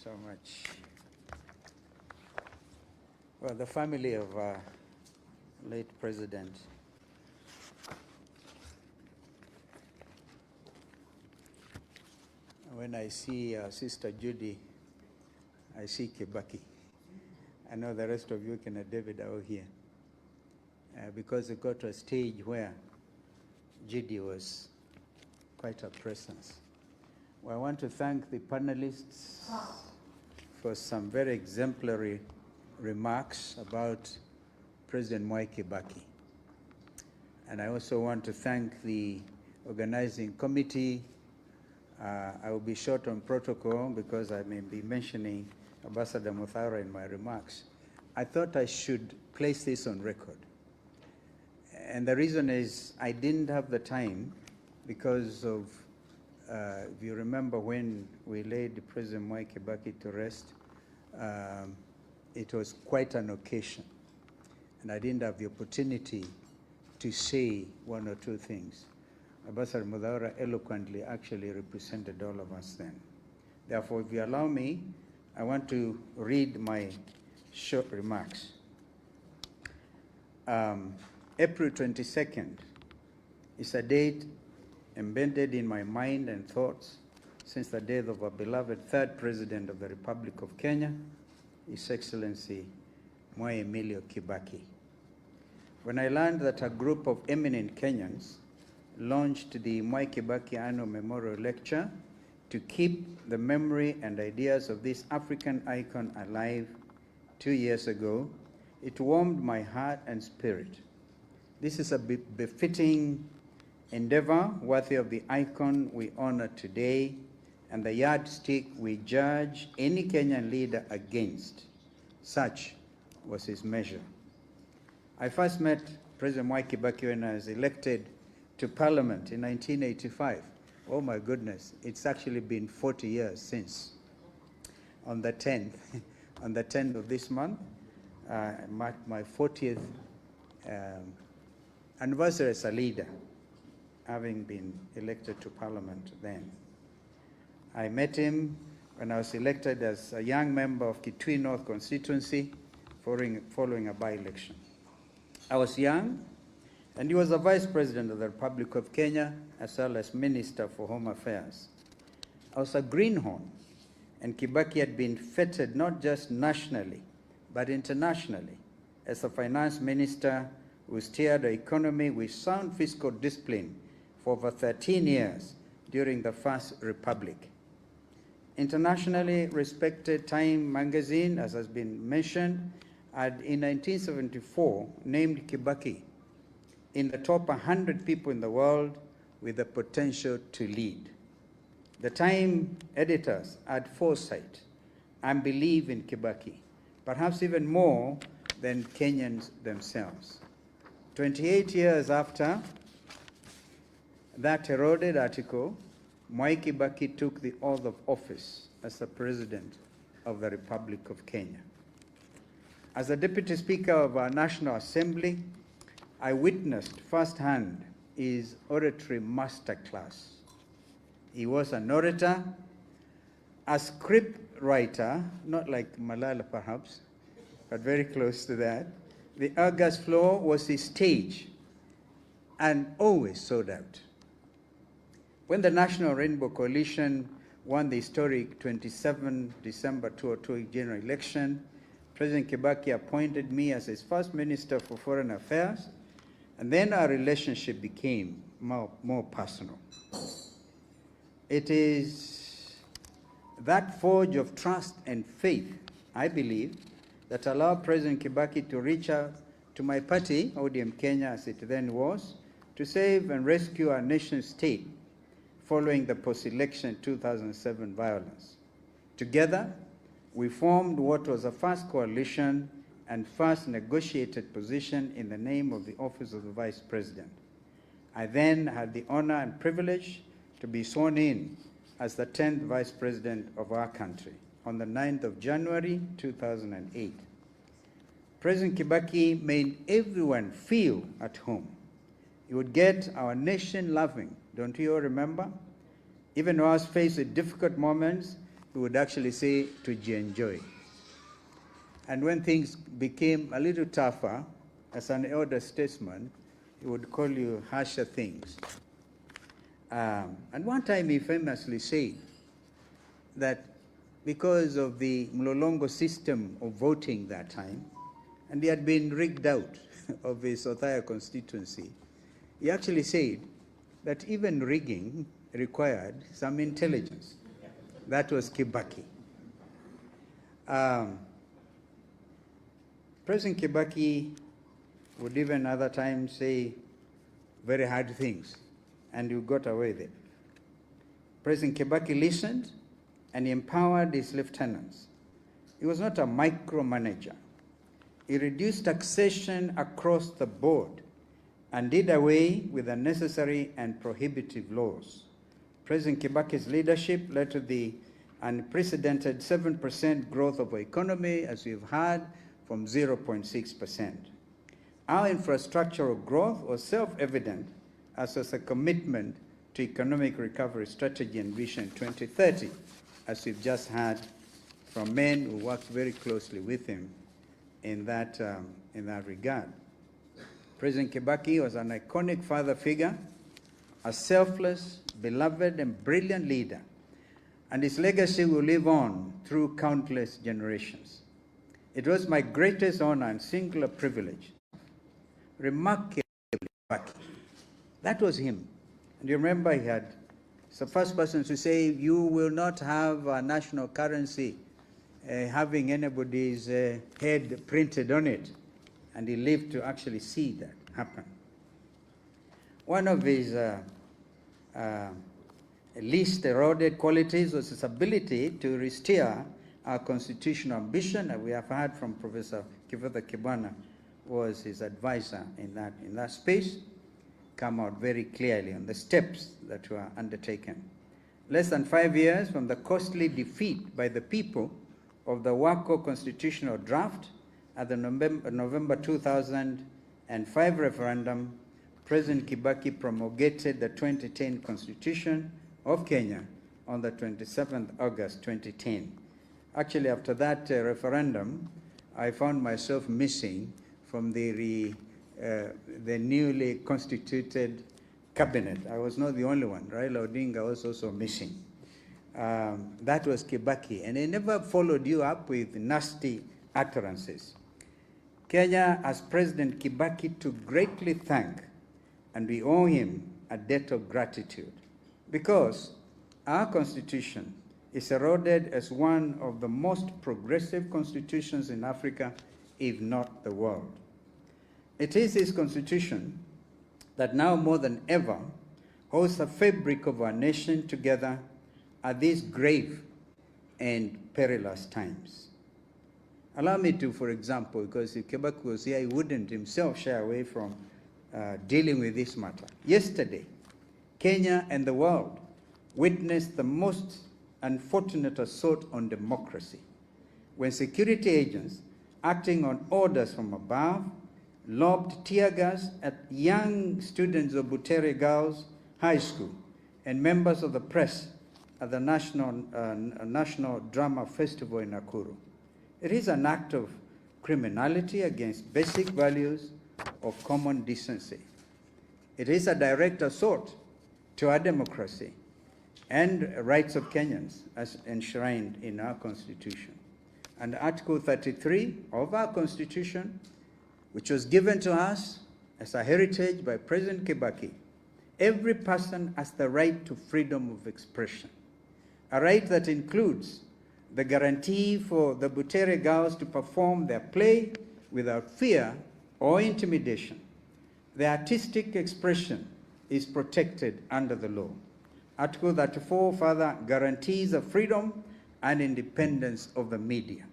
so much. Well, the family of late President when I see Sister Judy, I see Kibaki. I know the rest of you can David are here because it got to a stage where Judy was quite a presence. Well, I want to thank the panelists for some very exemplary remarks about President Mwai Kibaki. And I also want to thank the organizing committee. I will be short on protocol because I may be mentioning Ambassador Muthara in my remarks. I thought I should place this on record. And the reason is I didn't have the time because of, if you remember when we laid President Mwai Kibaki to rest, it was quite an occasion. And I didn't have the opportunity to say one or two things. Ambassador Muthara eloquently actually represented all of us then. Therefore, if you allow me, I want to read my short remarks. April 22nd is a date embedded in my mind and thoughts since the death of our beloved third President of the Republic of Kenya, His Excellency Mwai Emilio Kibaki. When I learned that a group of eminent Kenyans launched the Mwai Kibaki Annual Memorial Lecture to keep the memory and ideas of this African icon alive 2 years ago, it warmed my heart and spirit. This is a befitting endeavor worthy of the icon we honor today and the yardstick we judge any Kenyan leader against. Such was his measure. I first met President Mwai Kibaki when I was elected to Parliament in 1985. Oh my goodness, it's actually been 40 years since. On the 10th, on the 10th of this month, marked my 40th anniversary as a leader, having been elected to Parliament then. I met him when I was elected as a young member of Kitui North constituency following a by-election. I was young, and he was the Vice President of the Republic of Kenya, as well as Minister for Home Affairs. I was a greenhorn, and Kibaki had been feted not just nationally, but internationally, as a finance minister who steered the economy with sound fiscal discipline for over 13 years during the First Republic. Internationally respected Time magazine, as has been mentioned, had in 1974 named Kibaki in the top 100 people in the world with the potential to lead. The Time editors had foresight and believe in Kibaki, perhaps even more than Kenyans themselves. 28 years after that heralded article, Mwai Kibaki took the oath of office as the President of the Republic of Kenya. As the Deputy Speaker of our National Assembly, I witnessed firsthand his oratory masterclass. He was an orator, a script writer, not like Malala perhaps, but very close to that. The august floor was his stage and always sold out. When the National Rainbow Coalition won the historic 27 December 2002 general election, President Kibaki appointed me as his first Minister for Foreign Affairs, and then our relationship became more personal. It is that forge of trust and faith, I believe, that allowed President Kibaki to reach out to my party, ODM Kenya as it then was, to save and rescue our nation state following the post-election 2007 violence. Together, we formed what was the first coalition and first negotiated position in the name of the Office of the Vice President. I then had the honor and privilege to be sworn in as the 10th Vice President of our country on the 9th of January 2008. President Kibaki made everyone feel at home. He would get our nation loving, don't you all remember? Even when I was faced with difficult moments, he would actually say to enjoy. And when things became a little tougher, as an elder statesman, he would call you harsher things. And one time he famously said that because of the Mlolongo system of voting that time, and he had been rigged out of his Othaya constituency, he actually said that even rigging required some intelligence. That was Kibaki. President Kibaki would even other times say very hard things, and you got away with it. President Kibaki listened and he empowered his lieutenants. He was not a micromanager. He reduced taxation across the board and did away with unnecessary and prohibitive laws. President Kibaki's leadership led to the unprecedented 7% growth of our economy, as we've heard, from 0.6%. Our infrastructural growth was self-evident, as was a commitment to economic recovery strategy and Vision 2030, as we've just heard from men who worked very closely with him in that regard. President Kibaki was an iconic father figure, a selfless, beloved, and brilliant leader, and his legacy will live on through countless generations. It was my greatest honor and singular privilege. Remarkably, that was him. And you remember he's the first person to say, you will not have a national currency having anybody's head printed on it. And he lived to actually see that happen. One of his least eroded qualities was his ability to restore our constitutional ambition, and we have heard from Professor Kivutha Kibwana, was his advisor in that space, come out very clearly on the steps that were undertaken. Less than 5 years from the costly defeat by the people of the WACO constitutional draft at the November 2005 referendum, President Kibaki promulgated the 2010 Constitution of Kenya on the 27th August 2010. Actually, after that referendum, I found myself missing from the newly constituted cabinet. I was not the only one. Raila Odinga was also missing. That was Kibaki, and he never followed you up with nasty utterances. Kenya has President Kibaki to greatly thank, and we owe him a debt of gratitude, because our constitution is heralded as one of the most progressive constitutions in Africa, if not the world. It is this constitution that now more than ever holds the fabric of our nation together at these grave and perilous times. Allow me to, for example, because if Kibaki was here, he wouldn't himself shy away from dealing with this matter. Yesterday, Kenya and the world witnessed the most unfortunate assault on democracy, when security agents, acting on orders from above, lobbed tear gas at young students of Butere Girls High School and members of the press at the National Drama Festival in Nakuru. It is an act of criminality against basic values of common decency. It is a direct assault to our democracy and rights of Kenyans as enshrined in our Constitution. And Article 33 of our Constitution, which was given to us as a heritage by President Kibaki, every person has the right to freedom of expression, a right that includes the guarantee for the Butere girls to perform their play without fear or intimidation. The artistic expression is protected under the law. Article 34 further guarantees the freedom and independence of the media.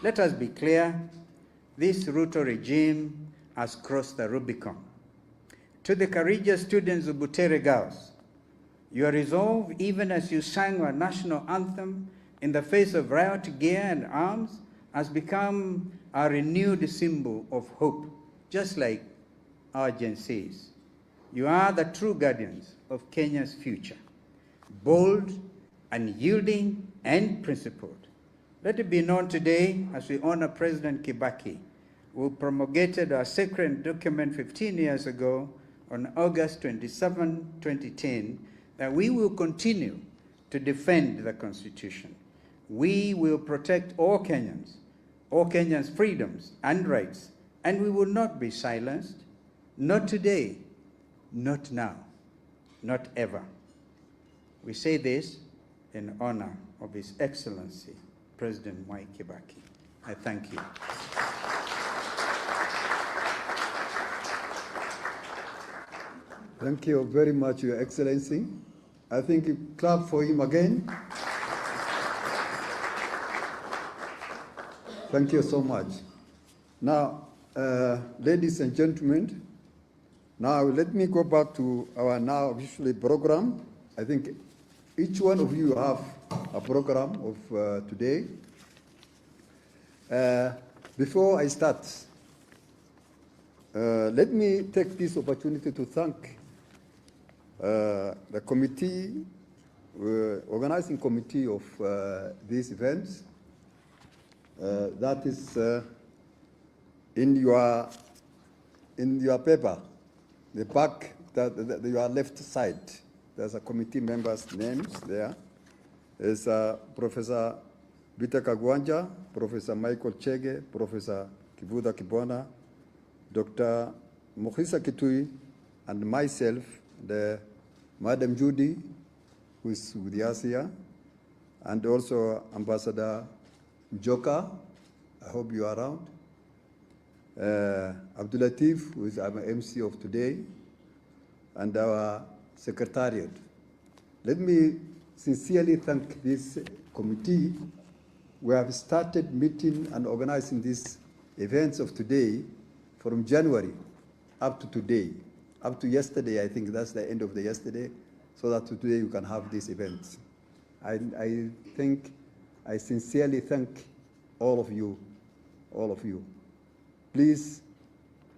Let us be clear, this Ruto regime has crossed the Rubicon. To the courageous students of Butere Girls, your resolve, even as you sang our national anthem in the face of riot gear and arms, has become a renewed symbol of hope, just like our Gen Zs. You are the true guardians of Kenya's future, bold, unyielding, and principled. Let it be known today, as we honor President Kibaki, who promulgated our sacred document 15 years ago on August 27, 2010, that we will continue to defend the Constitution. We will protect all Kenyans' freedoms and rights, and we will not be silenced, not today, not now, not ever. We say this in honor of His Excellency, President Mwai Kibaki. I thank you. Thank you very much, Your Excellency. I think you clap for him again. Thank you so much. Now, ladies and gentlemen, now let me go back to our now officially program. I think each one of you have a program of today. Before I start, let me take this opportunity to thank the committee, organizing committee of these events. That is in your paper, the back, your left side. There's a committee members' names there. There's Professor Bita Kagwanja, Professor Michael Chege, Professor Kivuda Kibona, Dr. Mohisa Kitui, and myself, the Madam Judy, who is with us here, and also Ambassador Joka, I hope you are around, Abdul Latif, who is our MC of today, and our Secretariat. Let me sincerely thank this committee. We have started meeting and organizing these events of today from January up to today. Up to yesterday, I think that's the end of the yesterday, so that today you can have these events. I sincerely thank all of you. Please,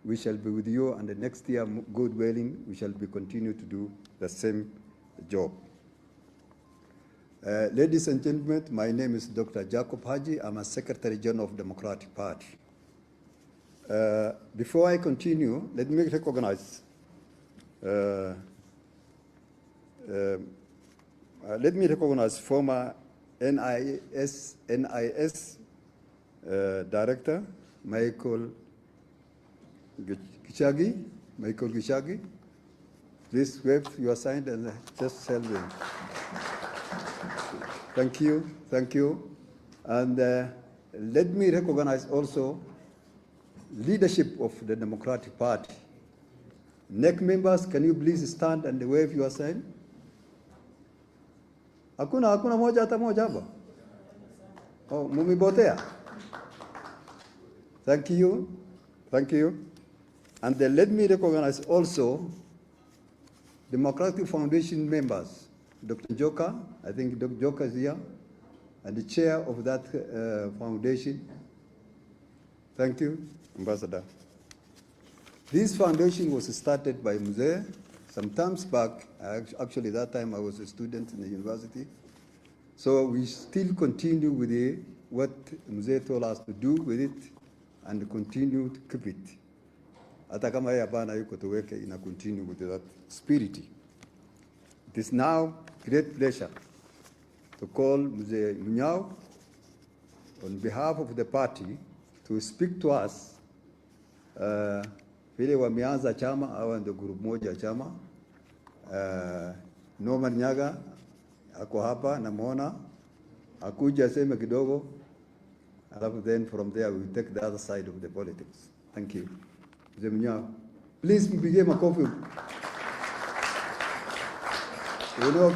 we shall be with you, and the next year, God willing, we shall be continue to do the same job. Ladies and gentlemen, my name is Dr. Jacob Haji. I'm a Secretary General of Democratic Party. Before I continue, let me recognize former NIS Director Michael Gachagua. Please wave your sign and just tell them. Thank you. And let me recognize also leadership of the Democratic Party. NEC members, can you please stand and wave your sign? Hakuna moja hata moja hapa. Oh, mumibotea. Thank you. And then let me recognize also Democratic Foundation members. Dr. Joka, I think Dr. Joka is here, and the chair of that foundation. Thank you, Ambassador. This foundation was started by Mzee some times back. Actually, that time I was a student in the university. So we still continue with what Mzee told us to do with it, and continue to keep it. Hata kama yeye hapana yuko tuweke, ina continue with that spirit. It is now great pleasure to call Mzee Munyao on behalf of the party to speak to us. Vile wameanza chama, hawa ndio group moja chama. Norman Nyaga ako hapa namuona, akuja aseme kidogo, alafu then from there we take the other side of the politics. Thank you. Mzee Munyao, please mpigie makofi.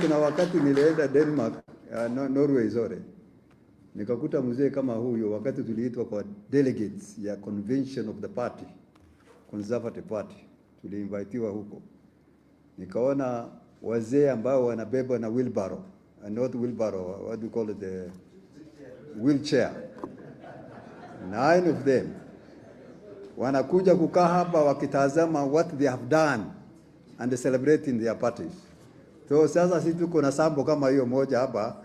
Kuna wakati nilienda Denmark, Norway zore, nikakuta mzee kama huyo wakati tuliitwa kwa delegates ya convention of the party, Conservative Party, tuliinvitiwa huko. Nikaona wazee ambao wanabeba na wheelbarrow, not wheelbarrow, what do you call it, the wheelchair. 9 of them wanakuja kukaa hapa wakitazama what they have done and celebrating their parties. So sasa sisi tuko na sambo kama hiyo moja hapa,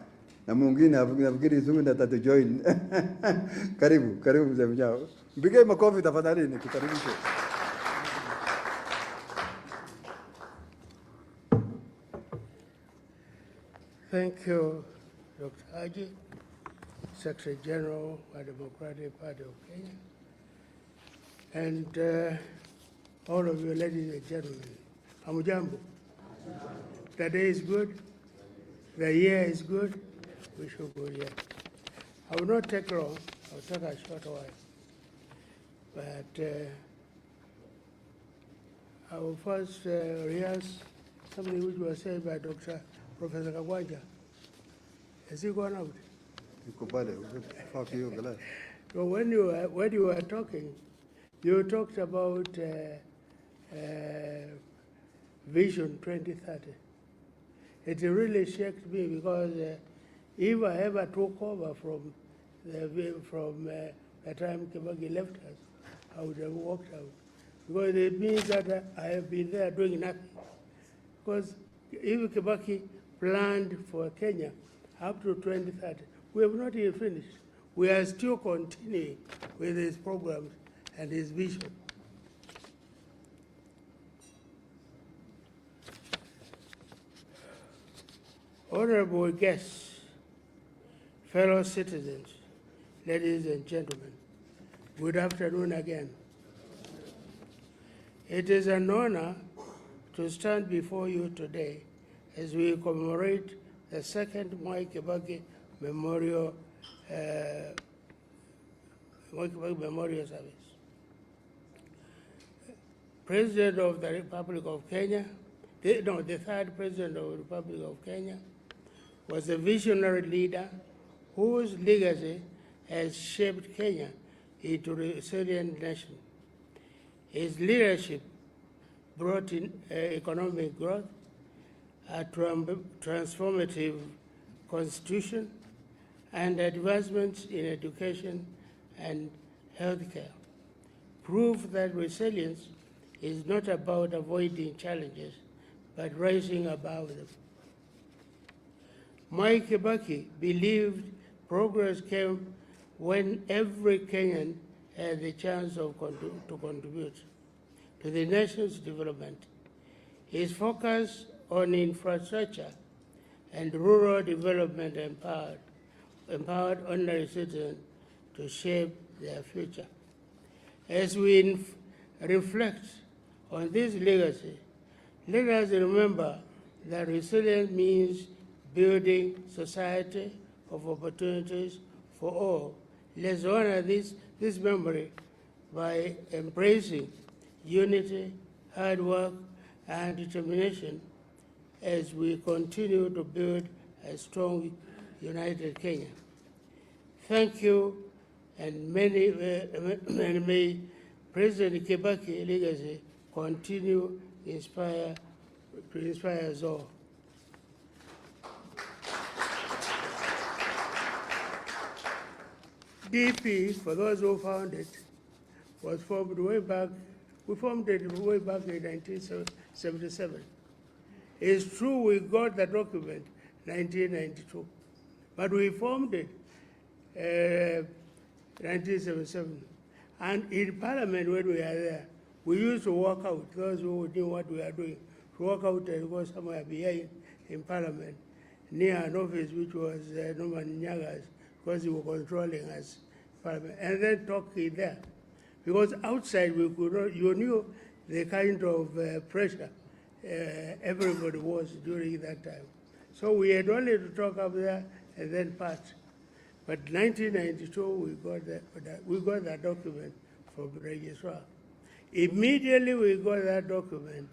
na mwingine nafikiri Zungu atatujoin. Karibu mzee Mnyao. Mpige makofi tafadhali nikukaribishe. Thank you, Dr. Haji, Secretary General of the Democratic Party of Kenya, and all of you ladies and gentlemen. Hamujambo. The day is good. The year is good. We should go here. I will not take long. I will take a short while. But I will first rehearse something which was said by Professor Kagwanja. Has he gone out? So when you were talking, you talked about Vision 2030. It really shocked me because if I ever took over from the time Kibaki left us, I would have walked out. Because it means that I have been there doing nothing. Because if Kibaki planned for Kenya up to 2030, we have not even finished. We are still continuing with his programs and his vision. Honorable guests, fellow citizens, ladies and gentlemen, good afternoon again. It is an honor to stand before you today as we commemorate the second Mwai Kibaki Memorial Service. President of the Republic of Kenya, the third President of the Republic of Kenya, was a visionary leader whose legacy has shaped Kenya into a resilient nation. His leadership brought in economic growth, a transformative constitution, and advancements in education and healthcare. Proof that resilience is not about avoiding challenges, but rising above them. Mwai Kibaki believed progress came when every Kenyan had the chance to contribute to the nation's development. His focus on infrastructure and rural development empowered ordinary citizens to shape their future. As we reflect on this legacy, let us remember that resilience means building society of opportunities for all. Let's honor this memory by embracing unity, hard work, and determination as we continue to build a strong, united Kenya. Thank you, and may President Kibaki legacy continue to inspire us all. DP, for those who found it, was formed way back. We formed it way back in 1977. It's true we got the document 1992, but we formed it 1977. And in Parliament, when we are there, we used to walk out, those who knew what we are doing, to walk out and go somewhere behind in Parliament, near an office which was Norman Nyaga's, because he was controlling us, Parliament, and then talk in there. Because outside we could not, you knew the kind of pressure everybody was during that time. So we had only to talk up there and then part. But 1992, we got that document from the registrar. Immediately we got that document,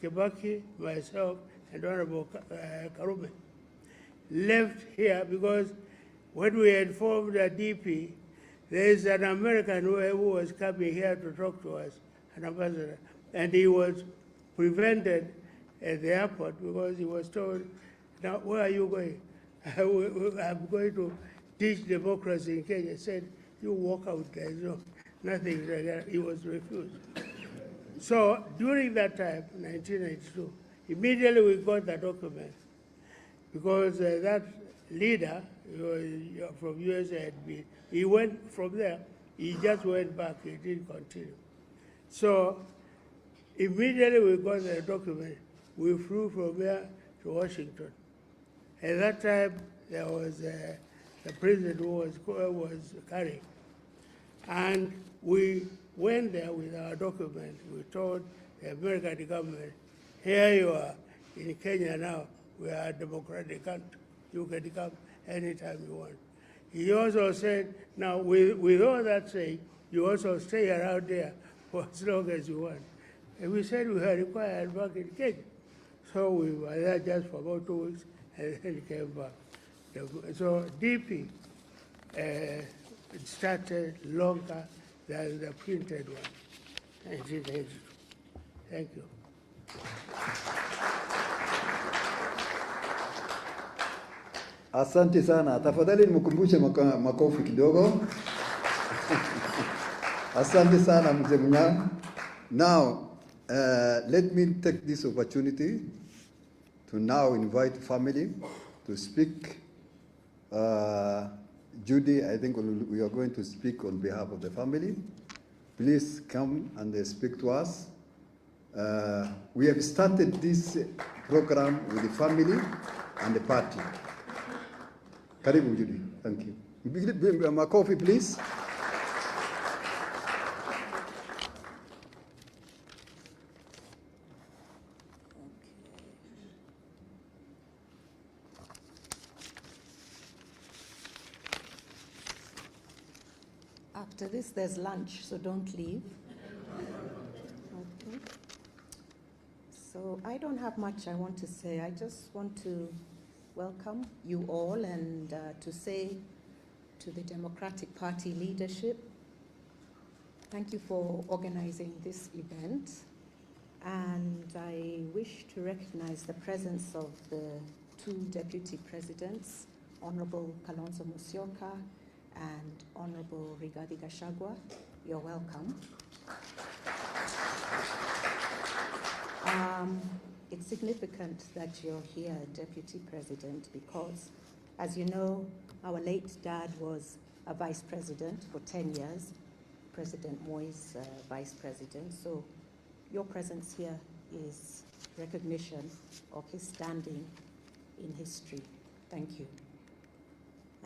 Kibaki, myself, and Honorable Karume left here because when we had formed a DP, there is an American who was coming here to talk to us, an ambassador, and he was prevented at the airport because he was told, now where are you going? I'm going to teach democracy in Kenya. He said, you walk out, there is nothing like that. He was refused. So during that time, 1992, immediately we got the document because that leader from USA had been. He went from there, he just went back, he didn't continue. So immediately we got the document, we flew from there to Washington. At that time, there was the president who was carrying. And we went there with our document. We told the American government, here you are in Kenya now, we are a democratic country. You can come anytime you want. He also said, now with all that saying, you also stay around there for as long as you want. And we said we were required back in Kenya. So we were there just for about 2 weeks and then came back. So DP started longer than the printed one, 1982. Thank you. Asante sana. Tafadhali nimkumbushe makofi kidogo. Asante sana mzee Munyang. Now, let me take this opportunity to now invite family to speak. Judy, I think we are going to speak on behalf of the family. Please come and speak to us. We have started this program with the family and the party. Karibu, Judy. Thank you. My coffee, please. After this, there's lunch, so don't leave. Okay. So I don't have much I want to say. I just want to welcome you all and to say to the Democratic Party leadership, thank you for organizing this event. And I wish to recognize the presence of the two deputy presidents, Honorable Kalonzo Musyoka and Honorable Rigathi Gachagua. You're welcome. It's significant that you're here, Deputy President, because, as you know, our late dad was a vice president for 10 years, President Mwai's vice president. So your presence here is recognition of his standing in history. Thank you.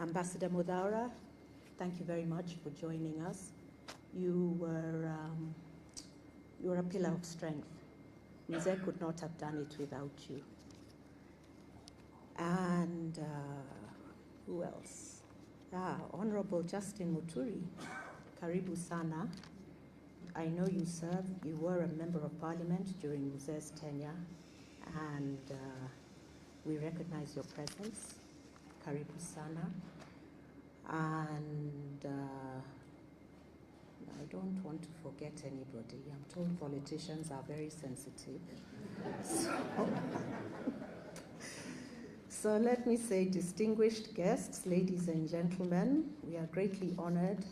Ambassador Mudaura, thank you very much for joining us. You were a pillar of strength. Mzee could not have done it without you. And who else? Honorable Justin Muturi, karibu sana. I know you served, you were a member of parliament during Mzee's tenure, and we recognize your presence. Karibu sana. And I don't want to forget anybody. I'm told politicians are very sensitive. So let me say, distinguished guests, ladies and gentlemen, we are greatly honored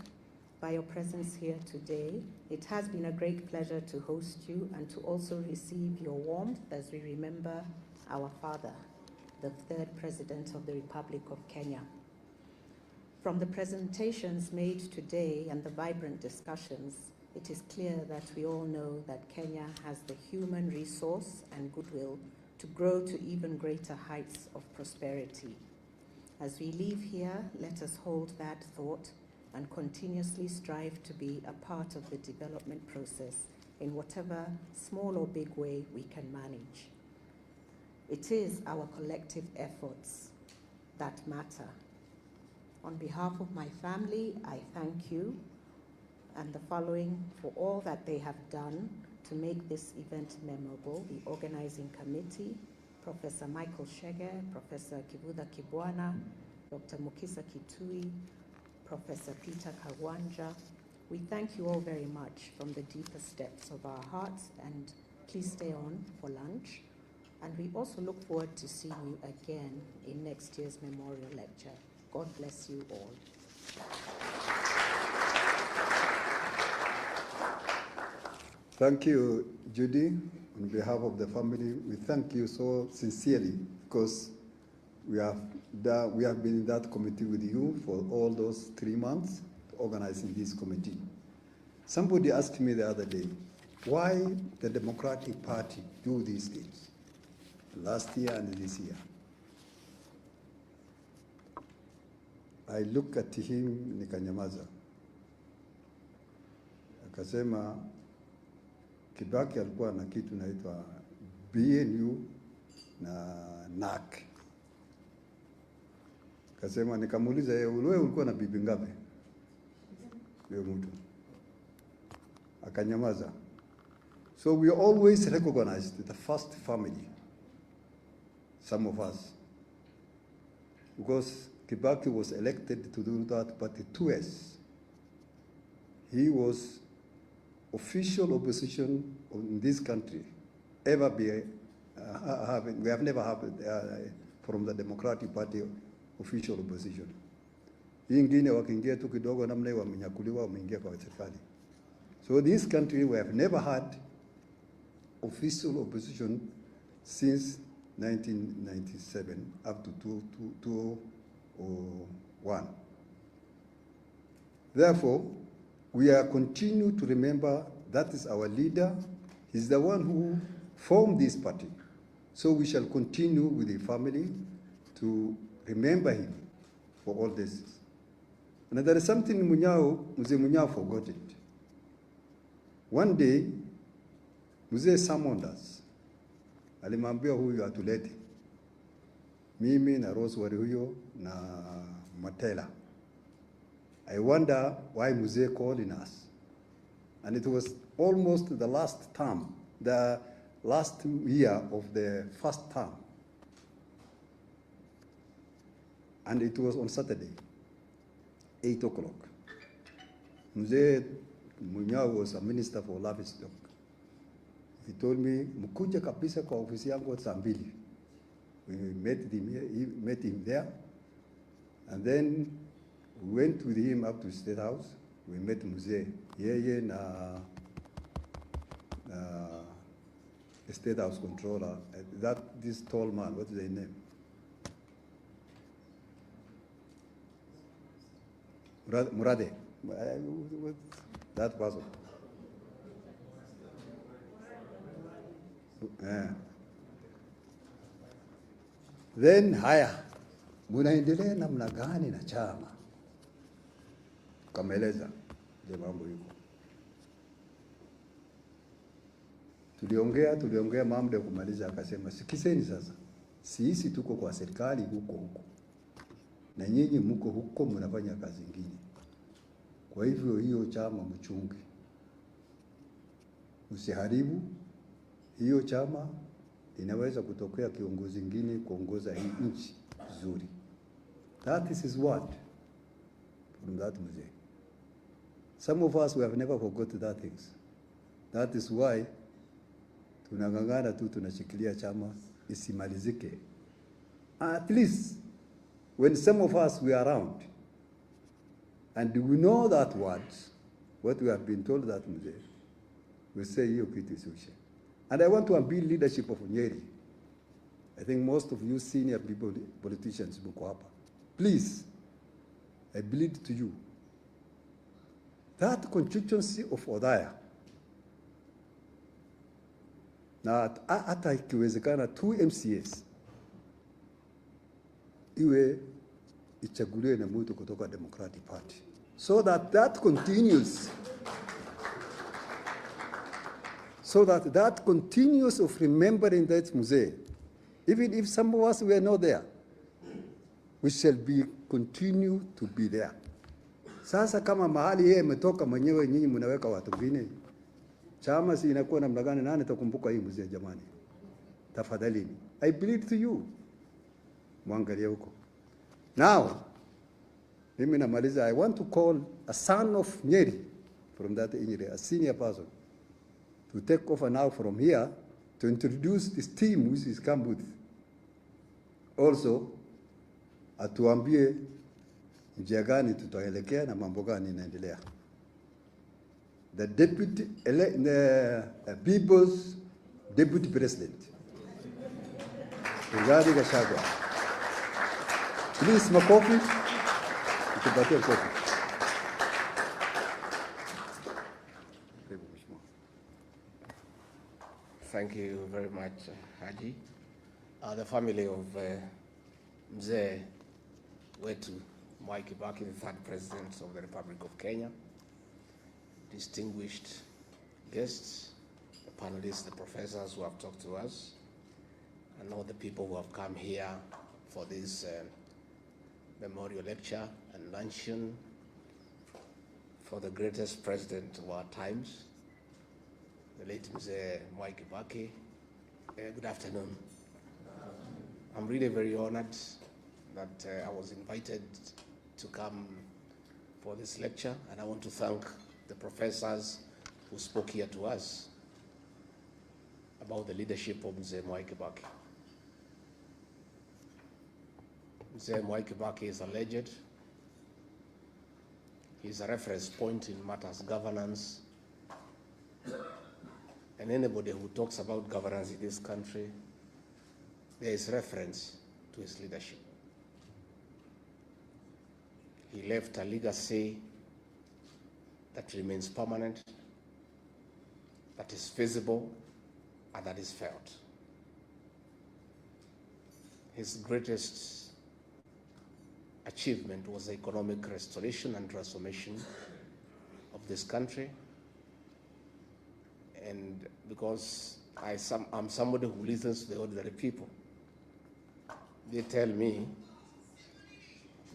by your presence here today. It has been a great pleasure to host you and to also receive your warmth as we remember our father, the third President of the Republic of Kenya. From the presentations made today and the vibrant discussions, it is clear that we all know that Kenya has the human resource and goodwill to grow to even greater heights of prosperity. As we leave here, let us hold that thought and continuously strive to be a part of the development process in whatever small or big way we can manage. It is our collective efforts that matter. On behalf of my family, I thank you and the following for all that they have done to make this event memorable: the organizing committee, Professor Michael Shege, Professor Kivutha Kibwana, Dr. Mukisa Kitui, Professor Peter Kawanja. We thank you all very much from the deepest depths of our hearts, and please stay on for lunch. And we also look forward to seeing you again in next year's memorial lecture. God bless you all. Thank you, Judy. On behalf of the family, we thank you so sincerely, because we have been in that committee with you for all those 3 months, organizing this committee. Somebody asked me the other day, why the Democratic Party do these things, last year and this year. I look at him, nikanyamaza. Akasema, Kibaki alikuwa na kitu naitwa BNU na NAC. Akasema, nikamuuliza yeye, wewe ulikuwa na bibi ngapi? Leo mtu. Akanyamaza. So we always recognized the first family, some of us, because Kibaki was elected to do that, but twice. He was official opposition in this country. We have never had from the Democratic Party official opposition. Hii ingine wakiingia tu kidogo namna wamenyakuliwa wameingia kwa serikali. So this country we have never had official opposition since 1997 up to 2001. Therefore, we are continue to remember that is our leader. He's the one who formed this party. So we shall continue with the family to remember him for all this. And there is something Mzee Munyao forgot it. One day, Mzee summoned us. Alimwambia huyu atulete. Mimi na Rosemary huyo na Matela. I wonder why Mzee calling us. And it was almost the last term, the last year of the first term. And it was on Saturday, 8 o'clock. Mzee Munyao was a minister for livestock. He told me, mkuje kabisa kwa ofisi yangu saa 2. We met him there. And then we went with him up to State House. We met Mzee. Yeye na the State House controller. This tall man, what is his name? Murade. That person. Then haya, munaendelea namna gani na chama? Kameleza ile mambo yuko. Tuliongea mambo ya kumaliza, akasema sikizeni sasa. Sisi tuko kwa serikali huko. Na nyinyi mko huko mnafanya kazi nyingine. Kwa hivyo hiyo chama mchunge. Usiharibu hiyo chama, inaweza kutokea kiongozi mwingine kuongoza hii nchi vizuri. That is his word from that Mzee. Some of us, we have never forgotten that things. That is why tunangangana tu tunashikilia chama isimalizike. At least when some of us we are around and we know that words, what we have been told that Mzee, we say hiyo kitu isishe. And I want to appeal leadership of Nyeri. I think most of you senior people, politicians, please, I plead to you. That constituency of Odaya, na hata ikiwezekana 2 MCAs, iwe ichaguliwe na mtu kutoka Democratic Party. So that continues. So that continues of remembering that Mzee. Even if some of us were not there, we shall continue to be there. Sasa kama mahali yeye umetoka mwenyewe, nyinyi mnaweka watu wengine, chama si inakuwa namna gani? Nani atakumbuka hii Mzee jamani? Tafadhalini, I plead to you, mwangalie huko. Now, mimi namaliza. I want to call a son of Nyeri from that Nyeri, a senior person, to take over now from here to introduce this team which is come with. Also, atuambie njia gani tutaelekea na mambo gani inaendelea. The people's deputy president, GACHAGUA. Please, makofi. Tupatie kofi. Thank you very much, Haji. The family of Mzee wetu Mwai Kibaki, the third president of the Republic of Kenya, distinguished guests, the panelists, the professors who have talked to us, and all the people who have come here for this memorial lecture and luncheon for the greatest president of our times, the late Mzee Mwai Kibaki. Good afternoon. I'm really very honored that I was invited to come for this lecture, and I want to thank the professors who spoke here to us about the leadership of Mzee Mwai Kibaki. Mzee Mwai Kibaki is a legend. He's a reference point in matters governance. And anybody who talks about governance in this country, there is reference to his leadership. He left a legacy that remains permanent, that is visible, and that is felt. His greatest achievement was the economic restoration and transformation of this country. And because I'm somebody who listens to the ordinary people, they tell me,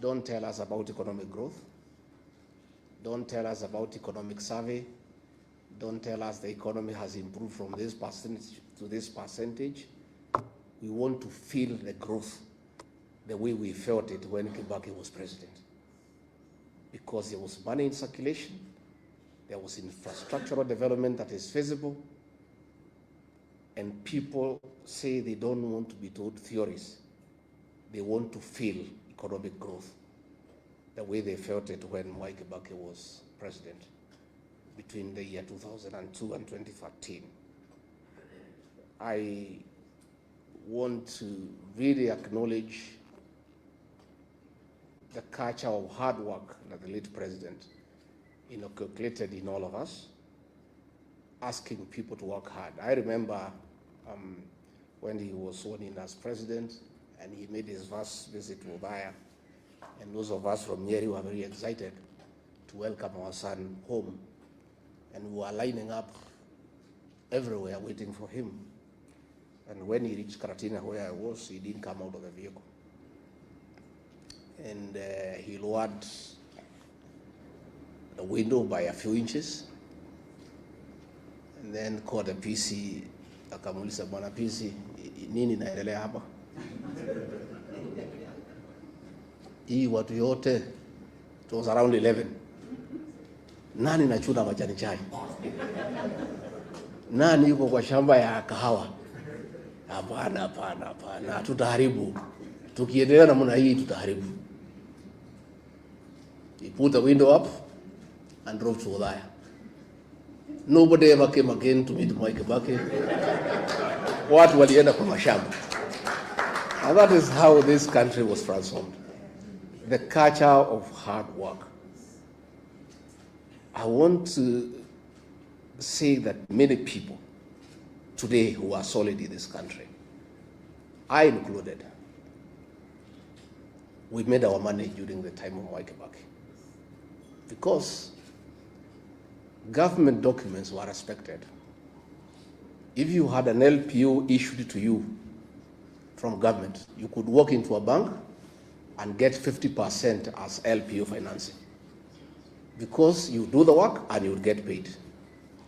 don't tell us about economic growth, don't tell us about economic survey, don't tell us the economy has improved from this percentage to this percentage. We want to feel the growth the way we felt it when Kibaki was president. Because there was money in circulation, there was infrastructural development that is feasible, and people say they don't want to be told theories. They want to feel economic growth the way they felt it when Mwai Kibaki was president between the year 2002 and 2013. I want to really acknowledge the culture of hard work that the late president inculcated in all of us, asking people to work hard. I remember when he was sworn in as president and he made his first visit to Ubaya, and those of us from Nyeri were very excited to welcome our son home, and we were lining up everywhere waiting for him. And when he reached Karatina, where I was, he didn't come out of the vehicle. And he lowered the window by a few inches, and then called the PC, akamuuliza bwana PC, nini naendelea hapa? Hii watu yote, it was around 11. Nani nachuna majani chai? Nani yuko kwa shamba ya kahawa? Hapana, hapana, hapana, tutaharibu. Tukiendelea namna hii tutaharibu. He put the window up and drove to Ulaya. Nobody ever came again to meet Mwai Kibaki. Watu walienda kwa mashamba. And that is how this country was transformed. The culture of hard work. I want to say that many people today who are solid in this country, I included, we made our money during the time of Mwai Kibaki. Because government documents were respected. If you had an LPO issued to you from government, you could walk into a bank and get 50% as LPO financing. Because you do the work and you would get paid.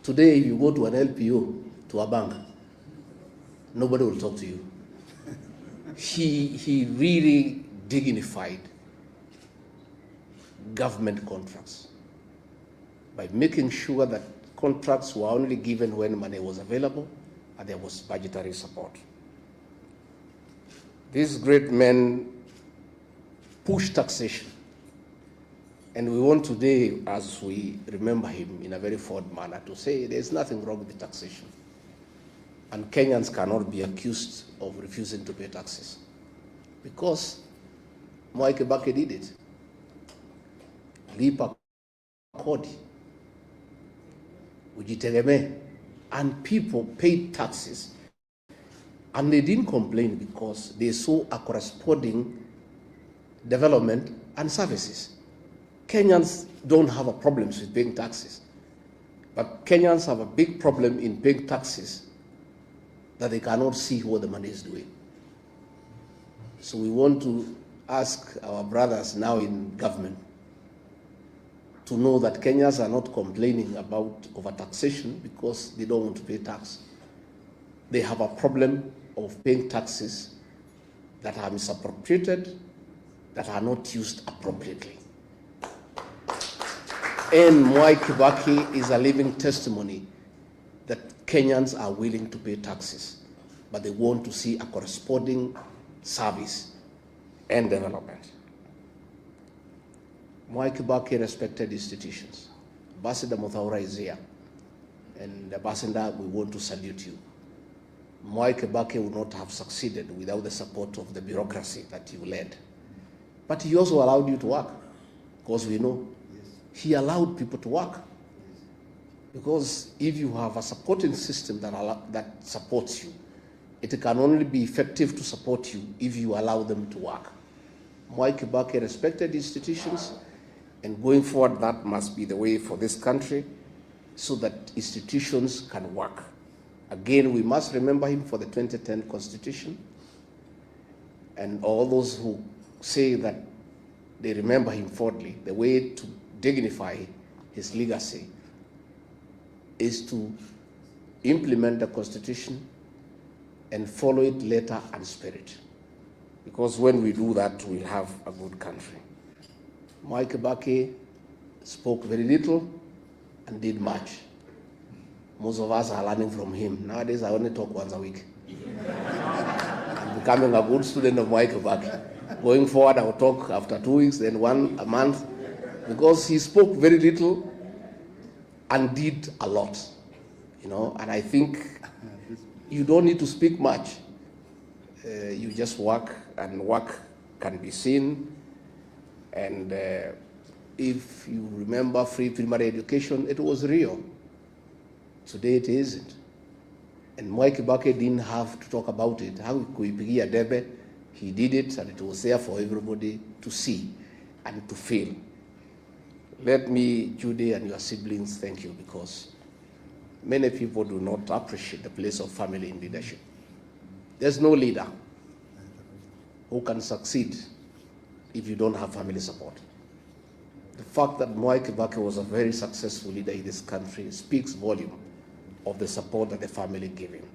Today, if you go to an LPO, to a bank, nobody will talk to you. He really dignified government contracts by making sure that contracts were only given when money was available and there was budgetary support. These great men pushed taxation, and we want today, as we remember him in a very fond manner, to say there's nothing wrong with taxation, and Kenyans cannot be accused of refusing to pay taxes, because Mwai Kibaki did it. Lipa kodi, ujitegemee, and people paid taxes, and they didn't complain because they saw a corresponding development and services. Kenyans don't have a problem with paying taxes, but Kenyans have a big problem in paying taxes that they cannot see what the money is doing. So we want to ask our brothers now in government to know that Kenyans are not complaining about overtaxation because they don't want to pay tax. They have a problem of paying taxes that are misappropriated, that are not used appropriately. And Mwai Kibaki is a living testimony that Kenyans are willing to pay taxes, but they want to see a corresponding service and development. Mwai Kibaki respected institutions. Ambassador Muthaura is here, and Ambassador, we want to salute you. Mwai Kibaki would not have succeeded without the support of the bureaucracy that you led. But he also allowed you to work, because we know he allowed people to work. Because if you have a supporting system that supports you, it can only be effective to support you if you allow them to work. Mwai Kibaki respected institutions, and going forward, that must be the way for this country so that institutions can work. Again, we must remember him for the 2010 Constitution, and all those who say that they remember him fondly, the way to dignify his legacy is to implement the Constitution and follow it letter and spirit. Because when we do that, we'll have a good country. Mwai Kibaki spoke very little and did much. Most of us are learning from him. Nowadays, I only talk once a week. I'm becoming a good student of Mwai Kibaki. Going forward, I'll talk after 2 weeks, then one a month, because he spoke very little and did a lot. You know, and I think you don't need to speak much. You just work, and work can be seen. And if you remember free primary education, it was real. Today it isn't. And Mwai Kibaki didn't have to talk about it. How kuipigia debe, he did it, and it was there for everybody to see and to feel. Let me, Judy and your siblings, thank you, because many people do not appreciate the place of family in leadership. There's no leader who can succeed if you don't have family support. The fact that Mwai Kibaki was a very successful leader in this country speaks volume of the support that the family gave him.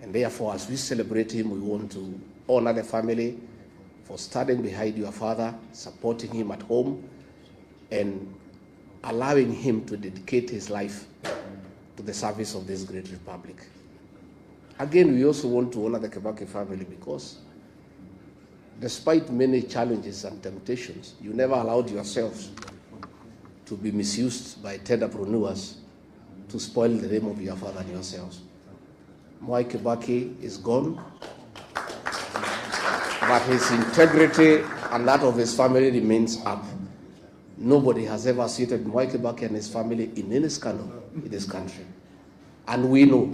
And therefore, as we celebrate him, we want to honor the family for standing behind your father, supporting him at home, and allowing him to dedicate his life to the service of this great republic. Again, we also want to honor the Kibaki family because despite many challenges and temptations, you never allowed yourselves to be misused by entrepreneurs to spoil the name of your father and yourselves. Mwai Kibaki is gone, but his integrity and that of his family remains up. Nobody has ever seated Mwai Kibaki and his family in any scandal in this country. And we know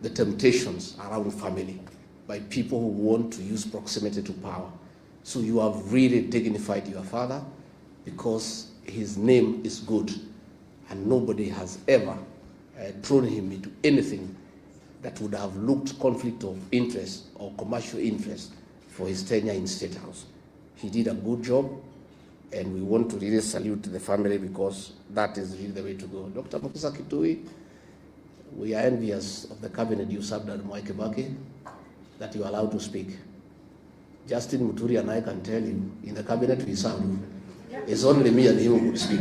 the temptations around family by people who want to use proximity to power. So you have really dignified your father because his name is good, and nobody has ever thrown him into anything that would have looked conflict of interest or commercial interest for his tenure in State House. He did a good job, and we want to really salute the family because that is really the way to go. Dr. Mukisa Kitui, we are envious of the cabinet you served at Mwai Kibaki, that you are allowed to speak. Justin Muturi and I can tell you, in the cabinet we served, it's only me and him who could speak.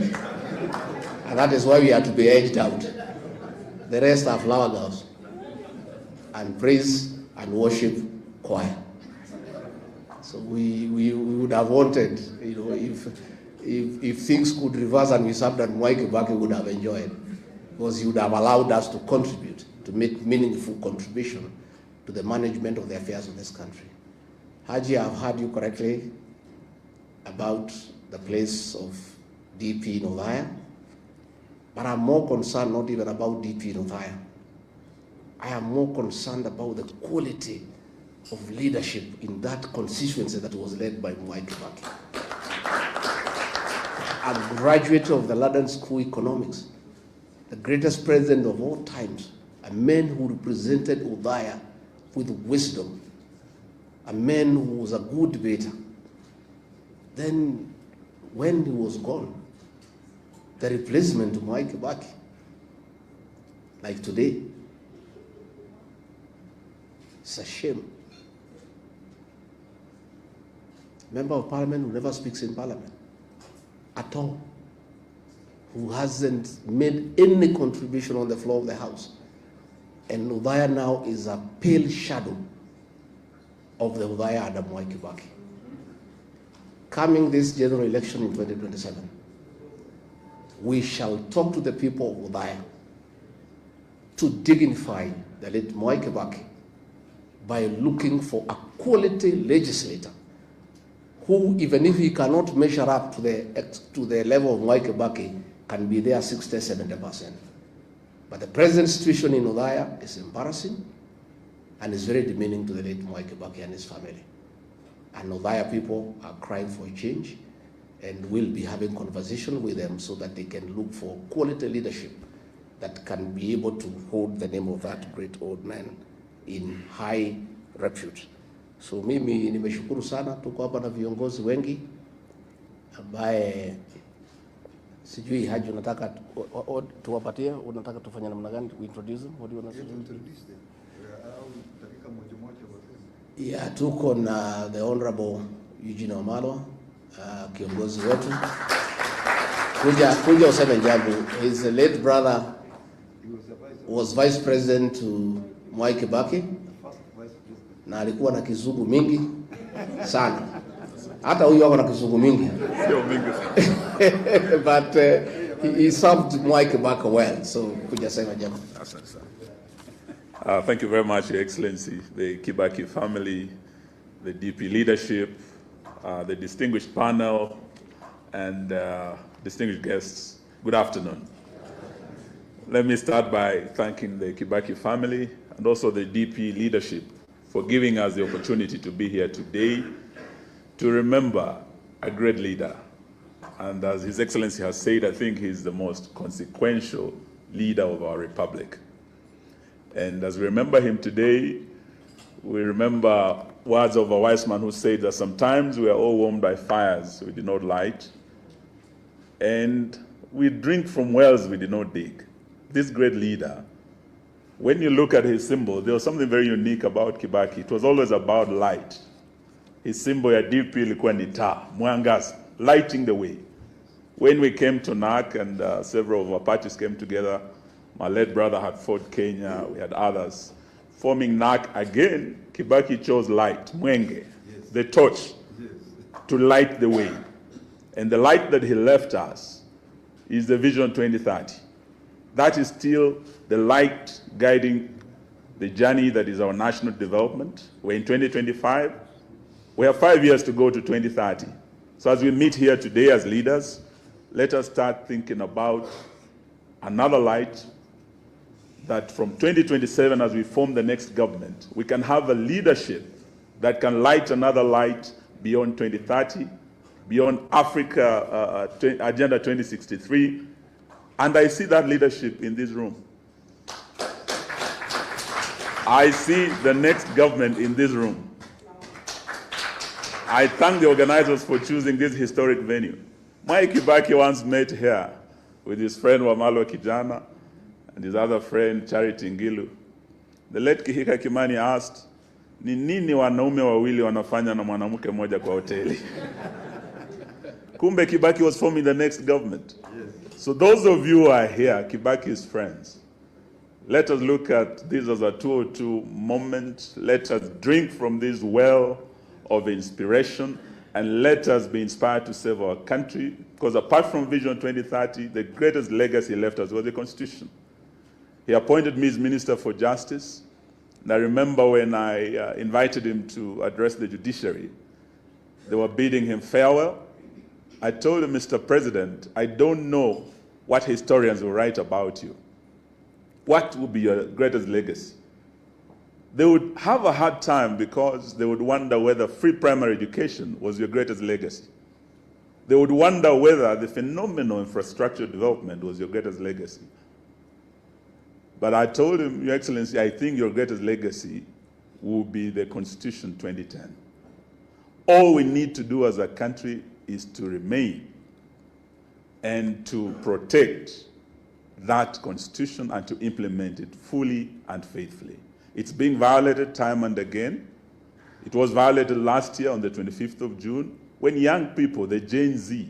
And that is why we had to be edged out. The rest are flower girls and praise and worship choir. So we would have wanted, you know, if things could reverse and we served at Mwai Kibaki, we would have enjoyed, because he would have allowed us to contribute, to make meaningful contribution to the management of the affairs of this country. Haji, I've heard you correctly. about the place of DP in Othaya, but I'm more concerned not even about DP in Othaya. I am more concerned about the quality of leadership in that constituency that was led by Mwai Kibaki. A graduate of the London School of Economics, the greatest president of all times, a man who represented Othaya with wisdom, a man who was a good debater. Then, when he was gone, the replacement of Mwai Kibaki, like today, it's a shame. Member of Parliament who never speaks in Parliament at all, who hasn't made any contribution on the floor of the House. And Othaya now is a pale shadow of the Othaya under Mwai Kibaki. Coming this general election in 2027, we shall talk to the people of Othaya to dignify the late Mwai Kibaki by looking for a quality legislator who, even if he cannot measure up to the level of Mwai Kibaki, can be there 60–70%. But the present situation in Othaya is embarrassing and is very demeaning to the late Mwai Kibaki and his family. And Othaya people are crying for a change, and we'll be having conversation with them so that they can look for quality leadership that can be able to hold the name of that great old man in high repute. So mimi nimeshukuru sana, tuko hapa na viongozi wengi ambaye sijui Haji unataka tuwapatie, unataka tufanye namna gani? We introduce them? What do you want to Introduce them. Yeah, tuko na the Honorable Eugene WAMALWA, kiongozi wetu. Kuja useme jambo. His late brother was vice president to Mwai Kibaki, na alikuwa na kizungu mingi sana. Hata huyu wako na kizungu mingi. But he served Mwai Kibaki well, so kuja sema jambo. Thank you very much, Your Excellency, the Kibaki family, the DP leadership, the distinguished panel, and distinguished guests. Good afternoon. Let me start by thanking the Kibaki family and also the DP leadership for giving us the opportunity to be here today to remember a great leader. And as His Excellency has said, I think he's the most consequential leader of our republic. And as we remember him today, we remember words of a wise man who said that sometimes we are all warmed by fires we did not light, and we drink from wells we did not dig. This great leader, when you look at his symbol, there was something very unique about Kibaki. It was always about light. His symbol ya DP ilikuwa ni taa, mwangaza, lighting the way. When we came to NAC and several of our parties came together, my late brother had fought Kenya, we had others. Forming NAC again, Kibaki chose light, mwenge, yes, the torch, yes, to light the way. And the light that he left us is the Vision 2030. That is still the light guiding the journey that is our national development. We're in 2025. We have 5 years to go to 2030. So as we meet here today as leaders, let us start thinking about another light, that from 2027, as we form the next government, we can have a leadership that can light another light beyond 2030, beyond Africa Agenda 2063. And I see that leadership in this room. I see the next government in this room. I thank the organizers for choosing this historic venue. Mwai Kibaki once met here with his friend WAMALWA Kijana and his other friend Charity Ngilu. The late Kihika Kimani asked, ni nini wanaume wawili wanafanya na mwanamke mmoja kwa hoteli? Kumbe Kibaki was forming the next government. Yes. So those of you who are here, Kibaki's friends, let us look at this as a 202 moment. Let us drink from this well of inspiration, and let us be inspired to save our country, because apart from Vision 2030, the greatest legacy left us was the Constitution. He appointed me as Minister for Justice, and I remember when I invited him to address the judiciary, they were bidding him farewell. I told him, Mr. President, I don't know what historians will write about you. What would be your greatest legacy? They would have a hard time because they would wonder whether free primary education was your greatest legacy. They would wonder whether the phenomenal infrastructure development was your greatest legacy. But I told him, Your Excellency, I think your greatest legacy will be the Constitution 2010. All we need to do as a country is to remain and to protect that Constitution and to implement it fully and faithfully. It's being violated time and again. It was violated last year on the 25th of June when young people, the Gen Z,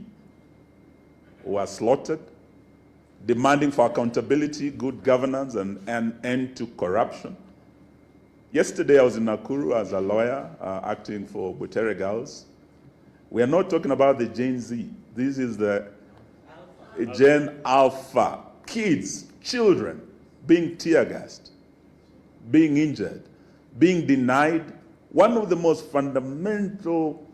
were slaughtered, demanding for accountability, good governance, and an end to corruption. Yesterday, I was in Nakuru as a lawyer acting for Butere Girls. We are not talking about the Gen Z. This is the Gen Alpha. Kids, children, being tear-gassed, being injured, being denied one of the most fundamental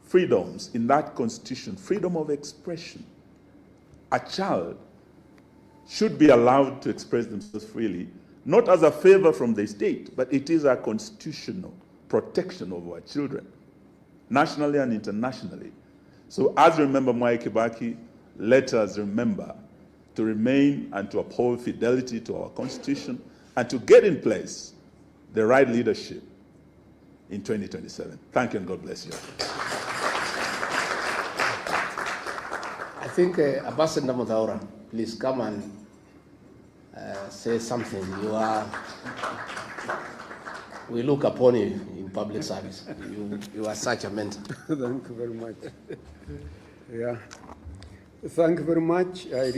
freedoms in that Constitution, freedom of expression. A child should be allowed to express themselves freely, not as a favor from the state, but it is a constitutional protection of our children, nationally and internationally. So as we remember Mwai Kibaki, let us remember to remain and to uphold fidelity to our Constitution and to get in place the right leadership in 2027. Thank you and God bless you. I think Ambassador Muthaura, please come and say something. We look upon you in public service. You are such a mentor. Thank you very much. Yeah. Thank you very much. I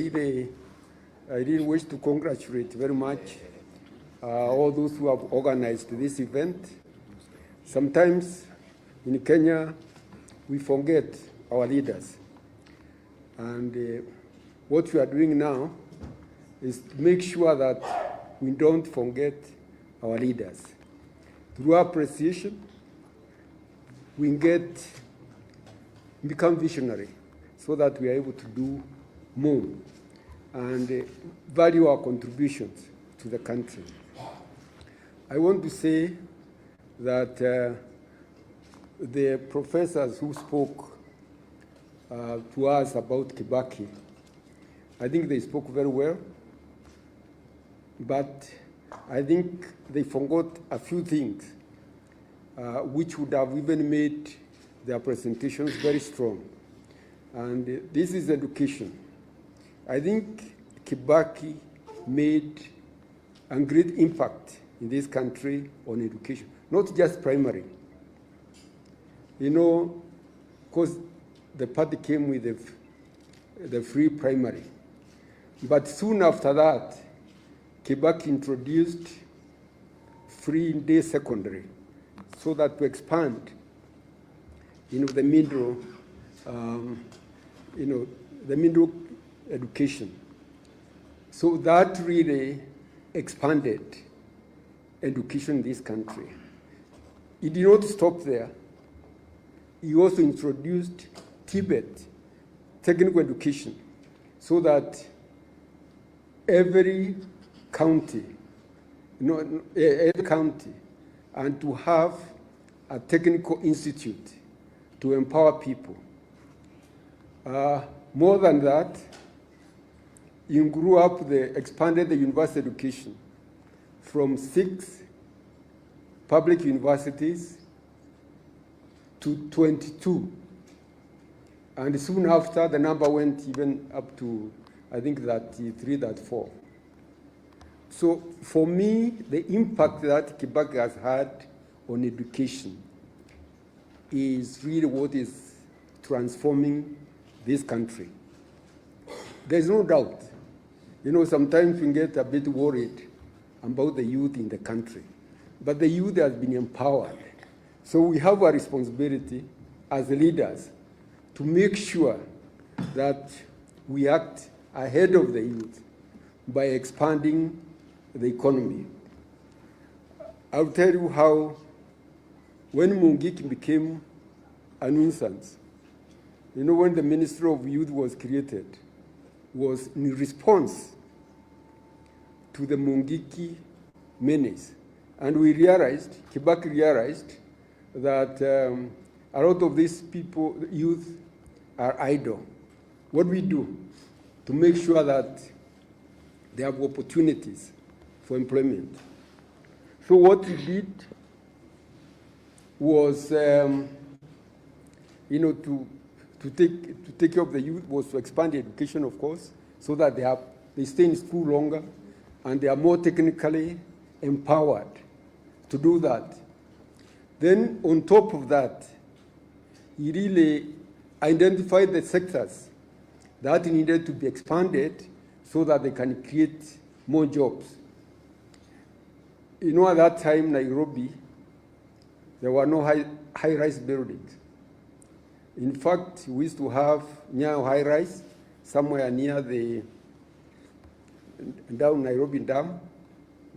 really wish to congratulate very much all those who have organized this event. Sometimes in Kenya, we forget our leaders. And what we are doing now is to make sure that we don't forget our leaders. Through appreciation, we become visionary so that we are able to do more and value our contributions to the country. I want to say that the professors who spoke to us about Kibaki, I think they spoke very well, but I think they forgot a few things which would have even made their presentations very strong. And this is education. I think Kibaki made a great impact in this country on education, not just primary. You know, because the party came with the free primary. But soon after that, Kibaki introduced free day secondary so that to expand, the middle, the middle education. So that really expanded education in this country. It did not stop there. He also introduced Tibet technical education so that every county, and to have a technical institute to empower people. More than that, he grew up, expanded the university education from 6 public universities to 22. And soon after, the number went even up to, I think, 33, 34. So for me, the impact that Kibaki has had on education is really what is transforming this country. There's no doubt. Sometimes we get a bit worried about the youth in the country, but the youth has been empowered. So we have a responsibility as leaders to make sure that we act ahead of the youth by expanding the economy. I'll tell you how, when Mungiki became a nuisance, You know, when the Ministry of Youth was created, was in response to the Mungiki menace. And we realized, Kibaki realized, that a lot of these people, youth, are idle. What we do to make sure that they have opportunities for employment. So what we did was, to take care of the youth was to expand the education, of course, so that they stay in school longer and they are more technically empowered to do that. Then on top of that, he really identified the sectors that needed to be expanded so that they can create more jobs. You know, at that time, Nairobi, there were no high-rise buildings. In fact, we used to have Nyayo high-rise somewhere near the down Nairobi Dam,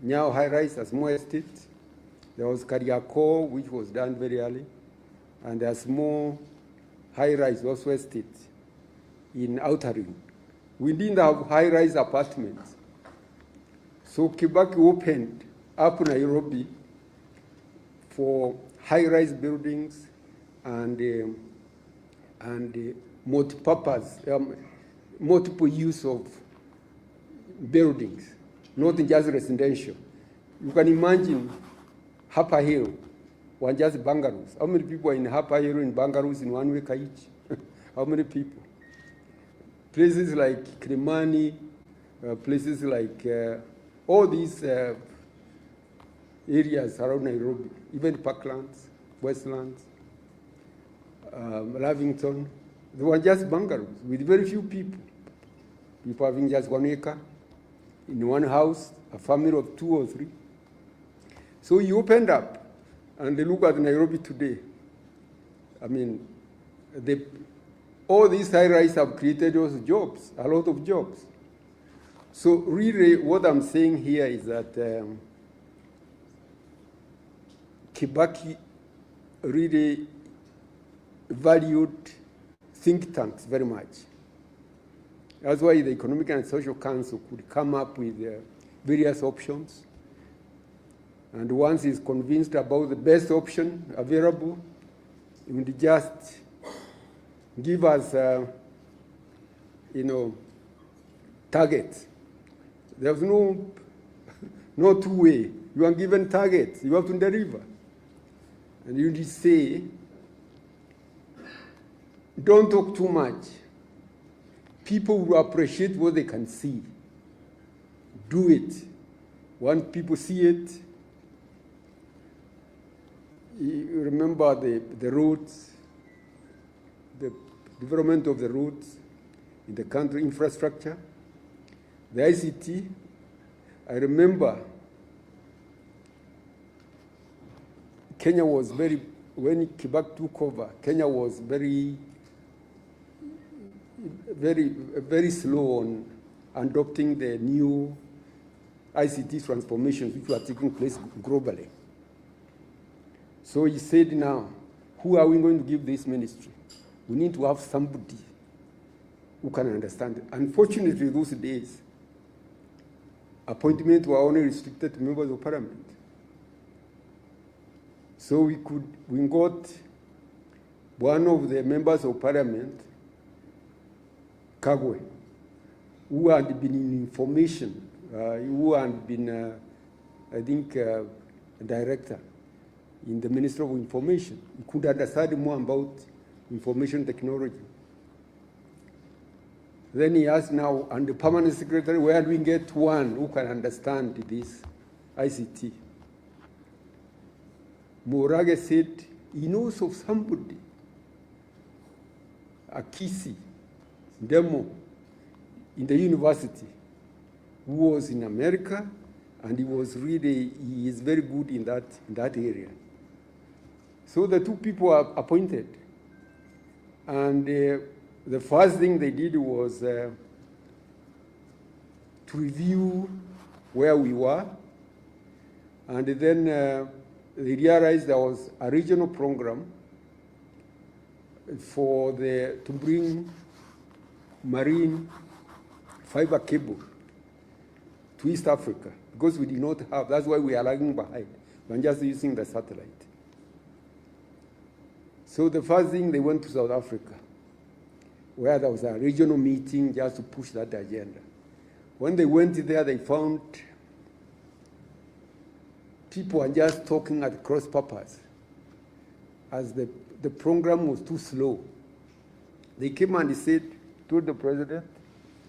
Nyayo high-rise as more estate. There was Kariako, which was done very early, and there's more high-rise also estate in Outer Ring. We didn't have high-rise apartments. So Kibaki opened up Nairobi for high-rise buildings and multi-purpose, multiple use of buildings, not just residential. You can imagine Upper Hill, were just bungalows. How many people are in Upper Hill in bungalows in 1 week each? How many people? Places like Kilimani, places like all these areas around Nairobi, even Parklands, Westlands, Lavington, they were just bungalows with very few people. People having just 1 acre in one house, a family of 2 or 3. So you opened up, and they look at Nairobi today. I mean, all these high-rise have created those jobs, a lot of jobs. So really, what I'm saying here is that Kibaki really valued think tanks very much. That's why the Economic and Social Council could come up with various options. And once he's convinced about the best option available, he would just give us, targets. There's no two-way. You are given targets. You have to deliver. And you just say, don't talk too much. People will appreciate what they can see. Do it. When people see it, you remember the roads, the development of the roads in the country, infrastructure, the ICT. I remember Kenya was when Kibaki took over, Kenya was very slow on adopting the new ICT transformations which were taking place globally. So he said, now, who are we going to give this ministry? We need to have somebody who can understand it. Unfortunately, those days, appointments were only restricted to members of parliament. So we got one of the members of parliament, Kagwe, who had been in information, who had been, I think, a director in the Ministry of Information. He could understand more about information technology. Then he asked now, and the permanent secretary, where do we get one who can understand this ICT? Morage said he knows of somebody, a Kisi, Demo, in the university, who was in America, and he is very good in that area. So the two people are appointed. And the first thing they did was to review where we were. And then they realized there was a regional program to bring marine fiber cable to East Africa, because we did not have. That's why we are lagging behind. We're just using the satellite. So the first thing, they went to South Africa, where there was a regional meeting just to push that agenda. When they went there, they found people are just talking at cross purpose, as the program was too slow. They came and said, told the president,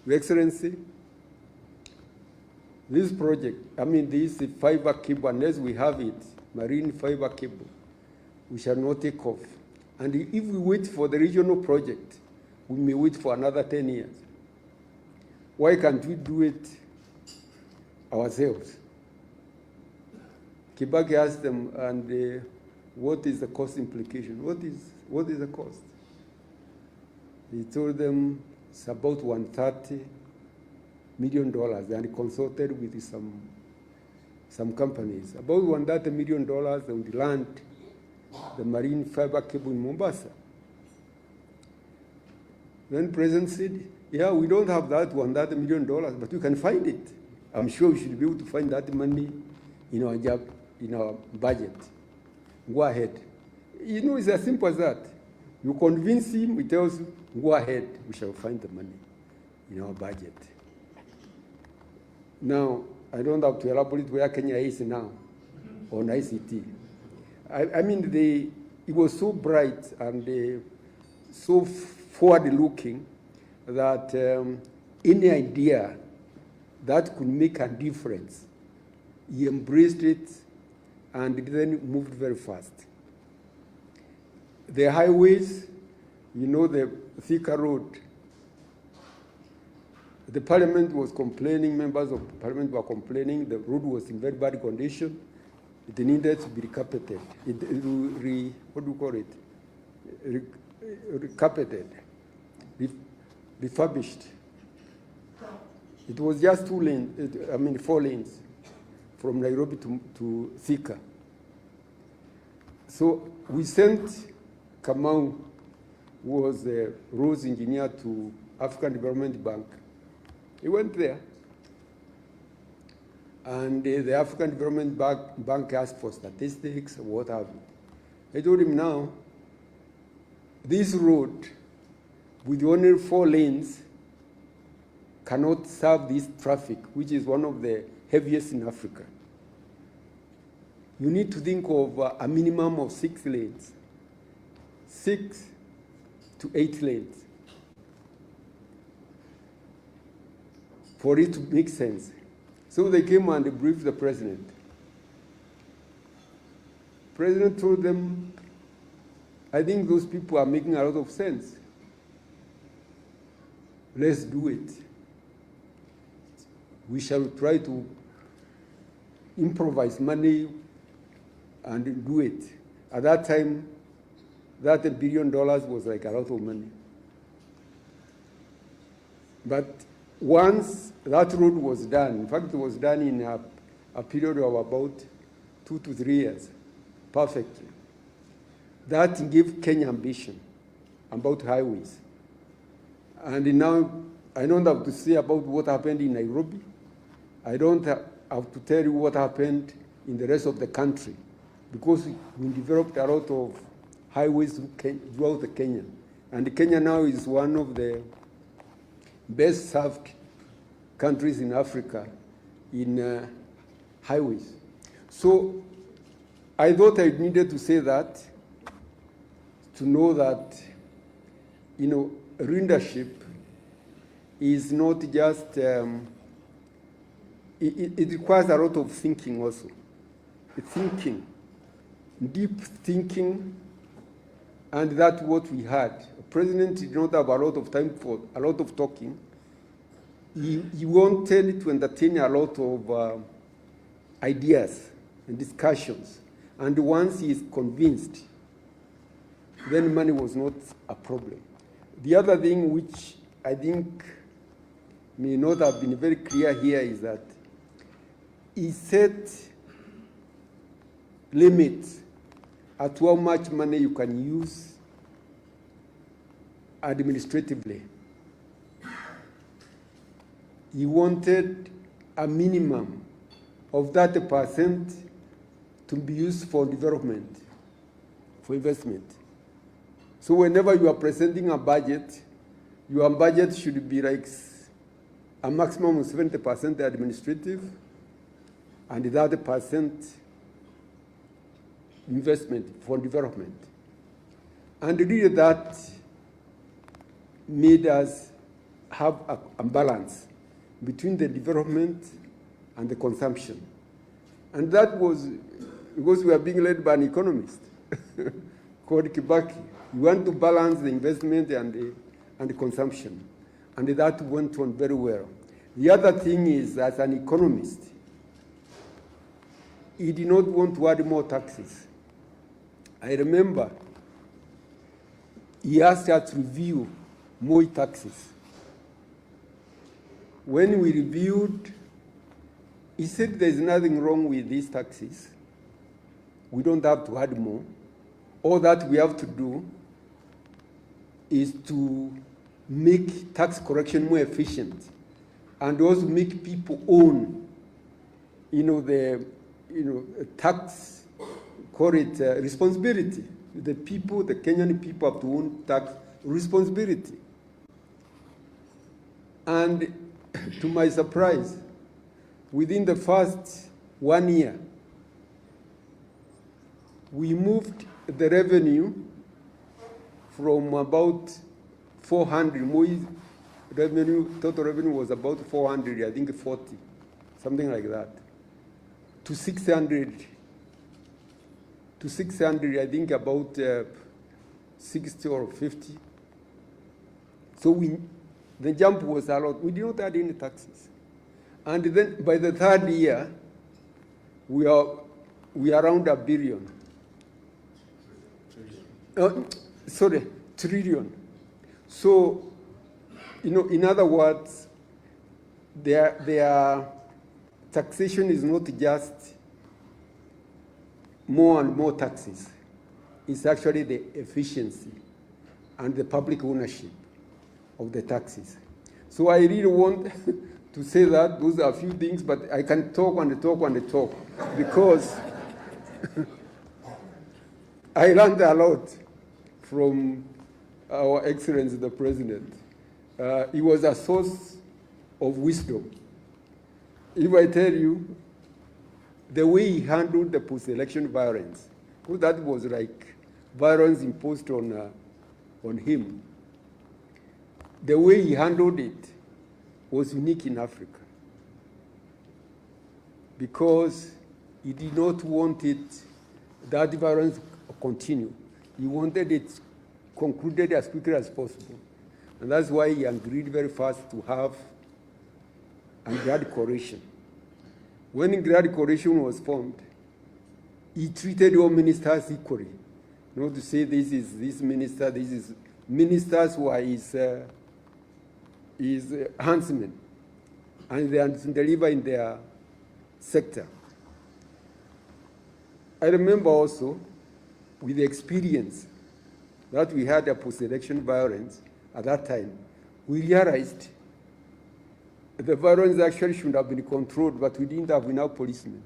Your Excellency, this project, this fiber cable, unless we have it, marine fiber cable, we shall not take off. And if we wait for the regional project, we may wait for another 10 years. Why can't we do it ourselves? Kibaki asked them, and what is the cost implication? What is the cost? He told them it's about $130 million, and consulted with some companies. About $130 million, they would land the marine fiber cable in Mombasa. Then the president said, yeah, we don't have that $130 million, but you can find it. I'm sure we should be able to find that money in our budget. Go ahead. It's as simple as that. You convince him, he tells you, go ahead, we shall find the money in our budget. Now, I don't have to elaborate where Kenya is now on ICT. It was so bright and so forward-looking that any idea that could make a difference, he embraced it and then moved very fast. The highways, the Thika Road, the parliament was complaining, members of parliament were complaining, the road was in very bad condition. It needed to be recarpeted. Recarpeted, refurbished. It was just 4 lanes from Nairobi to Thika. So we sent Kamau, who was the roads engineer, to African Development Bank. He went there, and the African Development Bank asked for statistics, what have you. I told him, now, this road with only 4 lanes cannot serve this traffic, which is one of the heaviest in Africa. You need to think of a minimum of 6 lanes, 6 to 8 lanes, for it to make sense. So they came and they briefed the president. The president told them, I think those people are making a lot of sense. Let's do it. We shall try to improvise money and do it. At that time, that $1 billion was like a lot of money. But once that road was done, in fact, it was done in a period of about 2 to 3 years, perfectly. That gave Kenya ambition about highways. And now, I don't have to say about what happened in Nairobi. I don't have to tell you what happened in the rest of the country, because we developed a lot of highways throughout Kenya. And Kenya now is one of the best served countries in Africa in highways. So I thought I needed to say that, to know that, leadership is not just, it requires a lot of thinking also. Thinking, deep thinking, and that's what we had. The president did not have a lot of time for a lot of talking. He wanted to entertain a lot of ideas and discussions. And once he is convinced, then money was not a problem. The other thing which I think may not have been very clear here is that he set limits at how much money you can use administratively. He wanted a minimum of 30% to be used for development, for investment. So whenever you are presenting a budget, your budget should be like a maximum of 70% administrative and 30% investment for development. And really that made us have a balance between the development and the consumption. And that was because we are being led by an economist called Kibaki. We want to balance the investment and the consumption. And that went on very well. The other thing is, as an economist, he did not want to add more taxes. I remember he asked us to review more taxes. When we reviewed, he said there's nothing wrong with these taxes. We don't have to add more. All that we have to do is to make tax correction more efficient and also make people own, the tax, call it responsibility. The people, the Kenyan people have to own tax responsibility. And to my surprise, within the first 1 year, we moved the revenue from about 400, Mwai revenue, total revenue was about 400, I think 40, something like that, to 600, I think about 60 or 50. So the jump was a lot. We did not add any taxes. And then by the third year, we are around $1 billion. Trillion. So, in other words, their taxation is not just more and more taxes. It's actually the efficiency and the public ownership of the taxes. So I really want to say that those are a few things, but I can talk and talk and talk because I learned a lot from our Excellency, the President. He was a source of wisdom. If I tell you, the way he handled the post-election violence, because that was like violence imposed on him, the way he handled it was unique in Africa because he did not want that violence to continue. He wanted it concluded as quickly as possible. And that's why he agreed very fast to have a Grand Coalition. When Grand Coalition was formed, he treated all ministers equally. Not to say this is this minister, this is ministers who are his huntsmen, and they deliver in their sector. I remember also, with the experience that we had a post-election violence at that time, we realized the violence actually should have been controlled, but we didn't have enough policemen.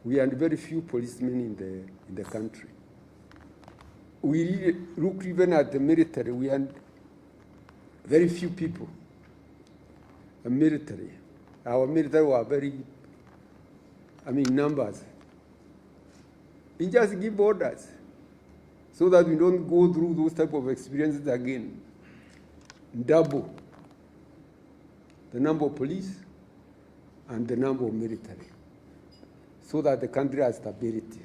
We had very few policemen in the country. We looked even at the military. We had very few people. The military. Our military were very, numbers. We just give orders so that we don't go through those type of experiences again. Double the number of police and the number of military so that the country has stability.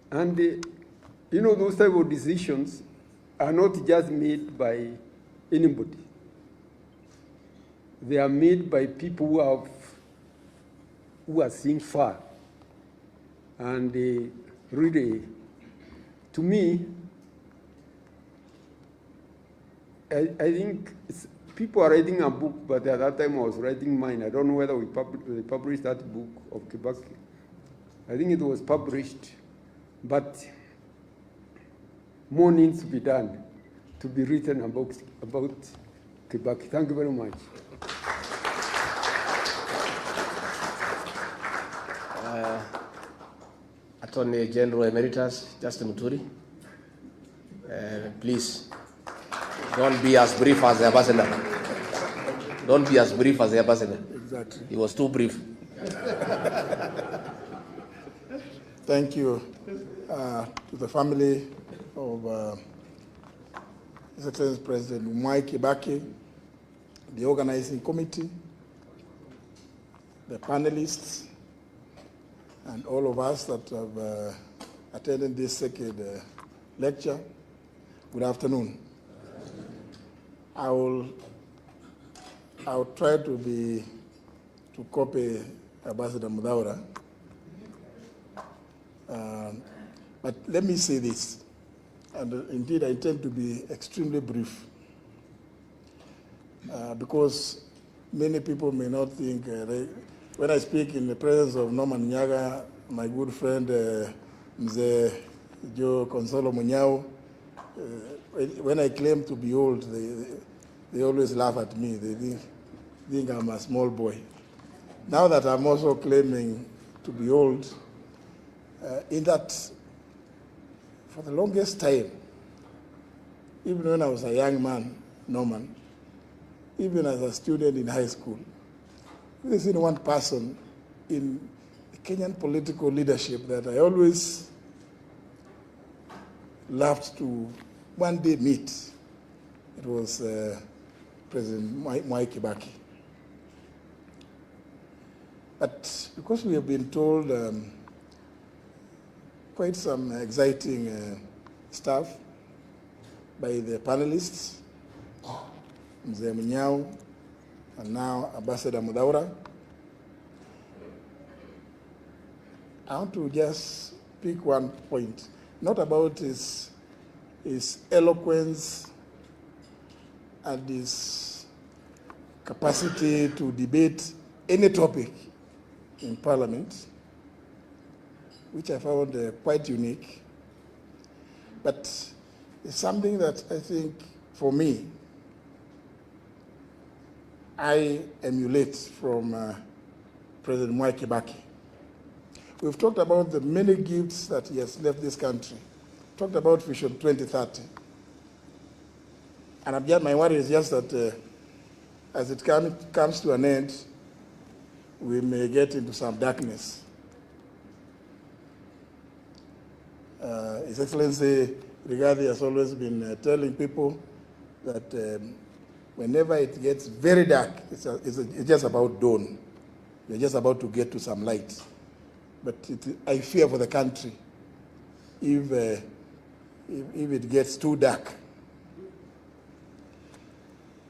And, those type of decisions are not just made by anybody. They are made by people who are seeing far. And really, to me, I think people are writing a book, but at that time I was writing mine. I don't know whether they published that book of Kibaki. I think it was published, but more needs to be done. to be written about Kibaki. Thank you very much. Attorney General Emeritus Justin Muturi, please don't be as brief as the ambassador. Don't be as brief as the ambassador. Exactly. He was too brief. Thank you to the family of His Excellency President Mwai Kibaki, the organizing committee, the panelists, and all of us that have attended this second lecture. Good afternoon. I'll try to copy Ambassador Mudaura. But let me say this, and indeed I intend to be extremely brief, because many people may not think, when I speak in the presence of Norman Nyaga, my good friend Mzee Joe Consolo Munyao, when I claim to be old, they always laugh at me. They think I'm a small boy. Now that I'm also claiming to be old, in that for the longest time, even when I was a young man, Norman, even as a student in high school, there's only one person in the Kenyan political leadership that I always loved to one day meet. It was President Mwai Kibaki. But because we have been told quite some exciting stuff by the panelists, Mzee Munyao, and now Ambassador Mudaura, I want to just pick one point, not about his eloquence and his capacity to debate any topic in Parliament, which I found quite unique, but it's something that I think, for me, I emulate from President Mwai Kibaki. We've talked about the many gifts that he has left this country. Talked about Vision 2030. And my worry is just that as it comes to an end, we may get into some darkness. His Excellency Rigathi has always been telling people that whenever it gets very dark, it's just about dawn. We're just about to get to some light. But I fear for the country if it gets too dark.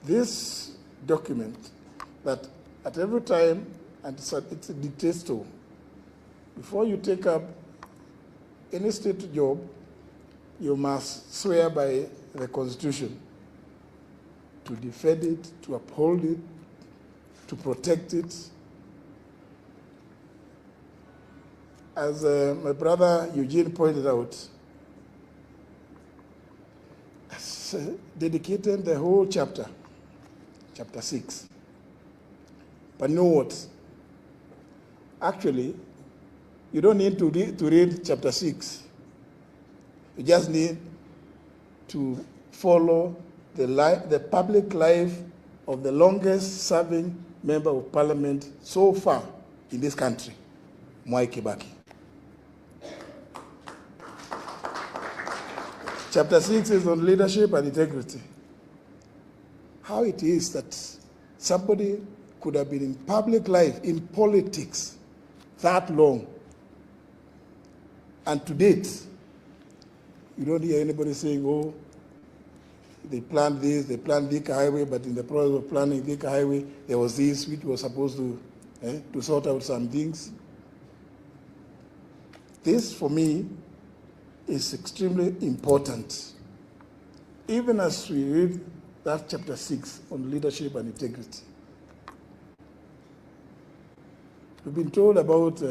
This document that at every time, and it's a dictator, before you take up any state job, you must swear by the Constitution to defend it, to uphold it, to protect it. As my brother Eugene pointed out, dedicated the whole chapter 6. But you know what? Actually, you don't need to read chapter 6. You just need to follow the public life of the longest serving member of parliament so far in this country, Mwai Kibaki. Chapter 6 is on leadership and integrity. How it is that somebody could have been in public life, in politics, that long, and to date, you don't hear anybody saying, oh, they planned this, they planned Thika Highway, but in the process of planning Thika Highway, there was this which was supposed to sort out some things. This, for me, is extremely important. Even as we read that chapter 6 on leadership and integrity. We've been told about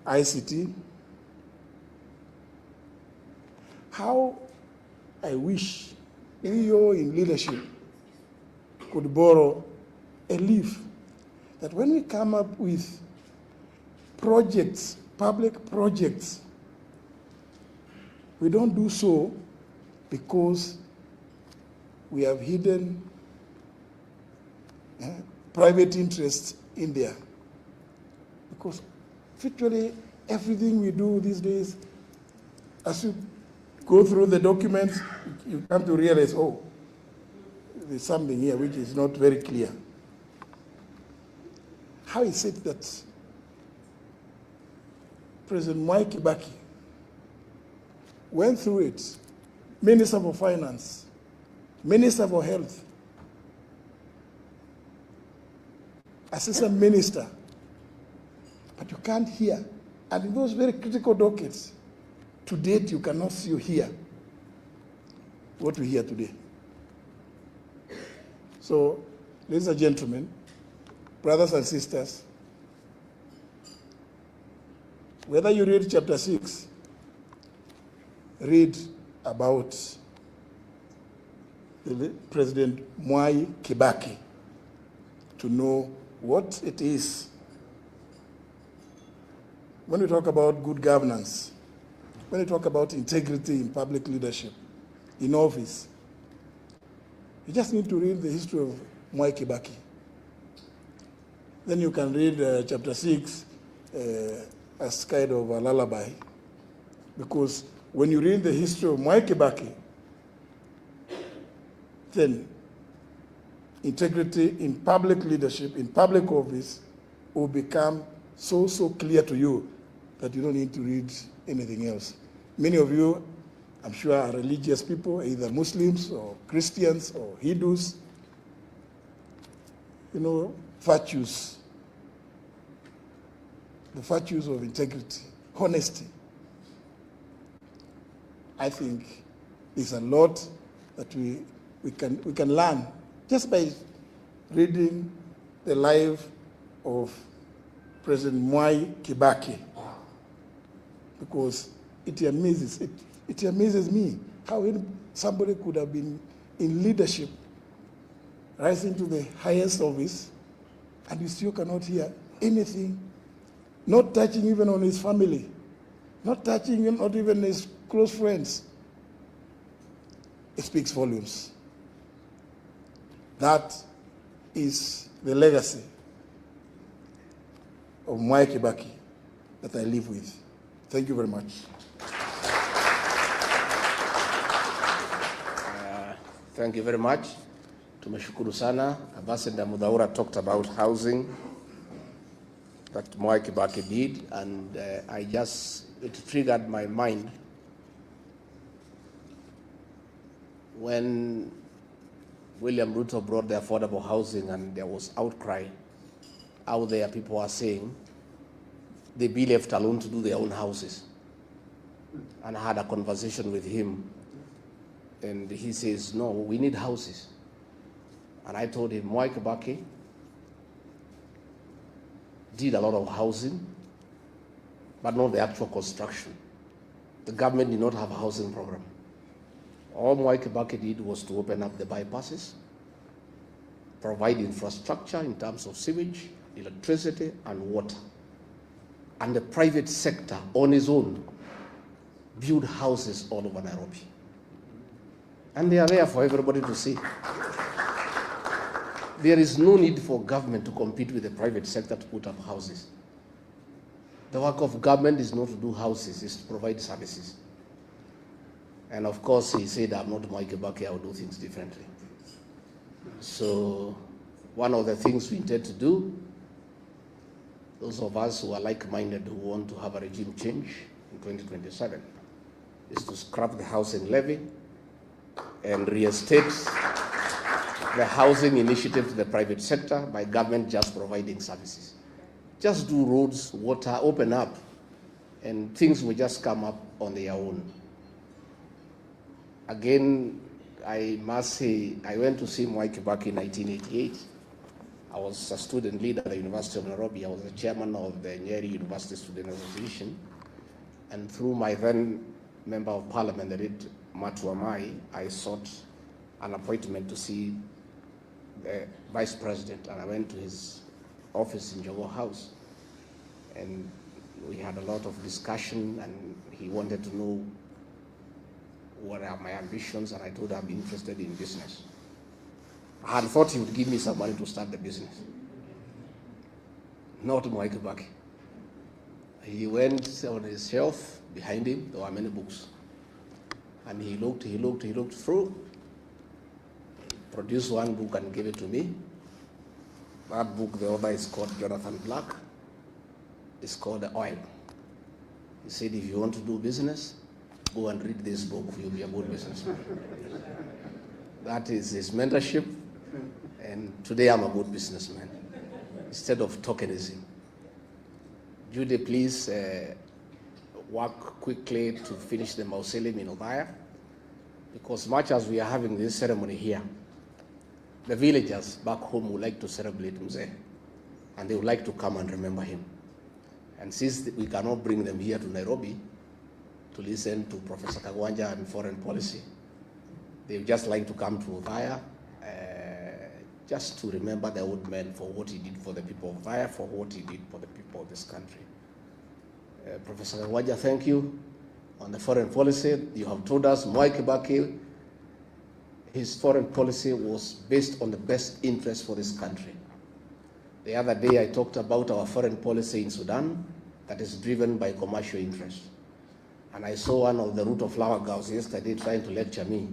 ICT. How I wish we all in leadership could borrow a leaf, that when we come up with projects, public projects, we don't do so because we have hidden private interests in there. Because virtually everything we do these days, as you go through the documents, you come to realize, oh, there's something here which is not very clear. How is it that President Mwai Kibaki went through it, Minister for Finance, Minister for Health, Assistant Minister, but you can't hear. And in those very critical dockets, to date, you cannot see or hear what we hear today. So, ladies and gentlemen, brothers and sisters, whether you read chapter 6, read about President Mwai Kibaki to know what it is. When we talk about good governance, when we talk about integrity in public leadership, in office, you just need to read the history of Mwai Kibaki. Then you can read chapter 6 as kind of a lullaby, because when you read the history of Mwai Kibaki, then integrity in public leadership, in public office, will become so clear to you that you don't need to read anything else. Many of you, I'm sure, are religious people, either Muslims or Christians or Hindus. You know, virtues, the virtues of integrity, honesty. I think there's a lot that we can learn just by reading the life of President Mwai Kibaki, because it amazes me how somebody could have been in leadership, rising to the highest office, and you still cannot hear anything, not touching even on his family, not touching not even his close friends. It speaks volumes. That is the legacy of Mwai Kibaki that I live with. Thank you very much. Thank you very much. Tumeshukuru sana. Ambassador Mudaura talked about housing that Mwai Kibaki did, and it triggered my mind when William Ruto brought the affordable housing and there was outcry out there. People are saying they be left alone to do their own houses. And I had a conversation with him, and he says, no, we need houses. And I told him, Mwai Kibaki did a lot of housing, but not the actual construction. The government did not have a housing program. All Mwai Kibaki did was to open up the bypasses, provide infrastructure in terms of sewage, electricity, and water. And the private sector, on its own, build houses all over Nairobi. And they are there for everybody to see. There is no need for government to compete with the private sector to put up houses. The work of government is not to do houses, it's to provide services. And of course, he said, I'm not Mwai Kibaki, I will do things differently. So one of the things we intend to do, those of us who are like-minded who want to have a regime change in 2027, is to scrap the housing levy and reinstate the housing initiative to the private sector by government just providing services. Just do roads, water, open up, and things will just come up on their own. Again, I must say, I went to see Mwai Kibaki in 1988. I was a student leader at the University of Nairobi. I was the chairman of the Nyeri University Student Association. And through my then member of parliament, the late Mwai, I sought an appointment to see the Vice President, and I went to his office in Jogo House, and we had a lot of discussion, and he wanted to know what are my ambitions, and I told him I'm interested in business. I had thought he would give me some money to start the business. Not Mwai Kibaki. He went on his shelf, behind him, there were many books. And he looked through, produced one book and gave it to me. That book, the author is called Jonathan Black. It's called The Oil. He said, if you want to do business, go and read this book, you'll be a good businessman. That is his mentorship, and today I'm a good businessman, instead of tokenism. Judy, please work quickly to finish the mausoleum in Othaya, because much as we are having this ceremony here, the villagers back home would like to celebrate Mzee, and they would like to come and remember him. And since we cannot bring them here to Nairobi to listen to Professor Kagwanja and foreign policy, they would just like to come to Othaya just to remember the old man for what he did for the people of Othaya, for what he did for the people of this country. Professor Kagwanja, thank you. On the foreign policy, you have told us Mwai Kibaki, his foreign policy was based on the best interest for this country. The other day I talked about our foreign policy in Sudan that is driven by commercial interest. And I saw one of the Root of Flower girls yesterday trying to lecture me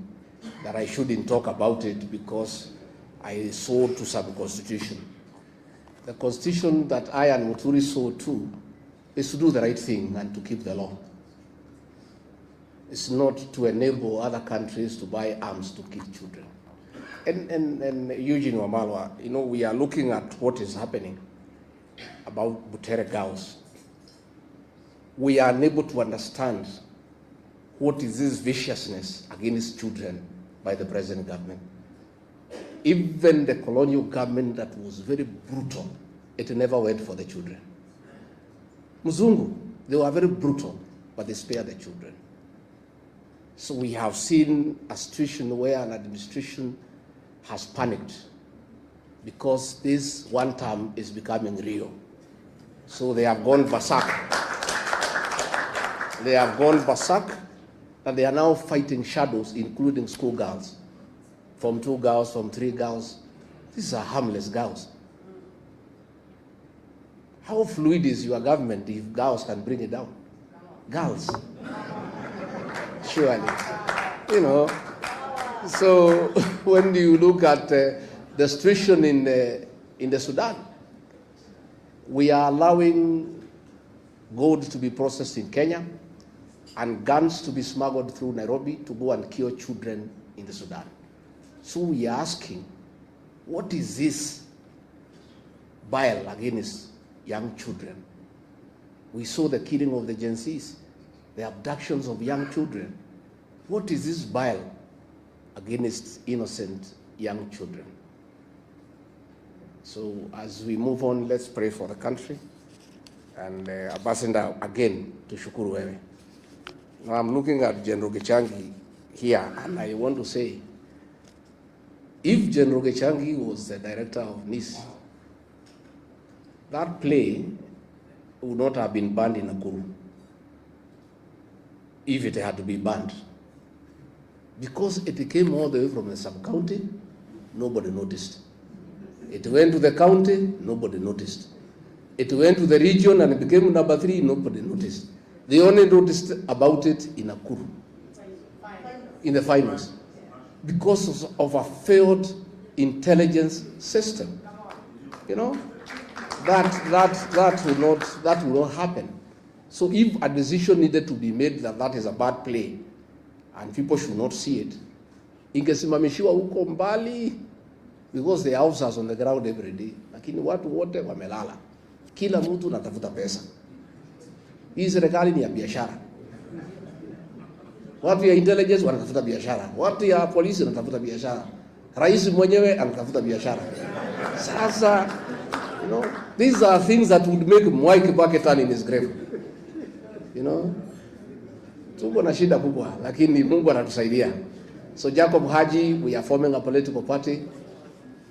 that I shouldn't talk about it because I sold to some constitution. The constitution that I and Muturi sold to is to do the right thing and to keep the law. It's not to enable other countries to buy arms to kill children. And Eugene WAMALWA, you know, we are looking at what is happening about Butere girls. We are unable to understand what is this viciousness against children by the present government. Even the colonial government that was very brutal, it never went for the children. Mzungu, they were very brutal, but they spared the children. So we have seen a situation where an administration has panicked because this one term is becoming real. So they have gone berserk. They have gone berserk, and they are now fighting shadows, including schoolgirls. From 2 girls, from 3 girls. These are harmless girls. How fluid is your government if girls can bring it down? Girls. Surely. You know. So when you look at the situation in the Sudan, we are allowing gold to be processed in Kenya and guns to be smuggled through Nairobi to go and kill children in the Sudan. So we are asking, what is this bile against young children? We saw the killing of the Gen Zs, the abductions of young children. What is this bile against innocent young children? So as we move on, let's pray for the country. And Ambassador, again, to shukuru wewe. Now I'm looking at General Gachangi here, and I want to say, if General Gachangi was the director of NIS, that play would not have been banned in Nakuru if it had to be banned. Because it came all the way from the sub-county, nobody noticed. It went to the county, nobody noticed. It went to the region and it became number 3, nobody noticed. They only noticed about it in Nakuru, in the finals, because of a failed intelligence system. You know, that will not happen. So if a decision needed to be made that is a bad play and people should not see it, ingesimamishiwa huko mbali, because the officers on the ground every day, lakini watu wote wamelala, kila mtu anatafuta pesa. Hii serikali ni ya biashara. Watu ya intelligence wanatafuta biashara, watu ya polisi wanatafuta biashara, rais mwenyewe anatafuta biashara. Sasa, you know, these are things that would make Mwai Kibaki turn in his grave. You know, tuko na shida kubwa, lakini Mungu anatusaidia. So Jacob Haji, we are forming a political party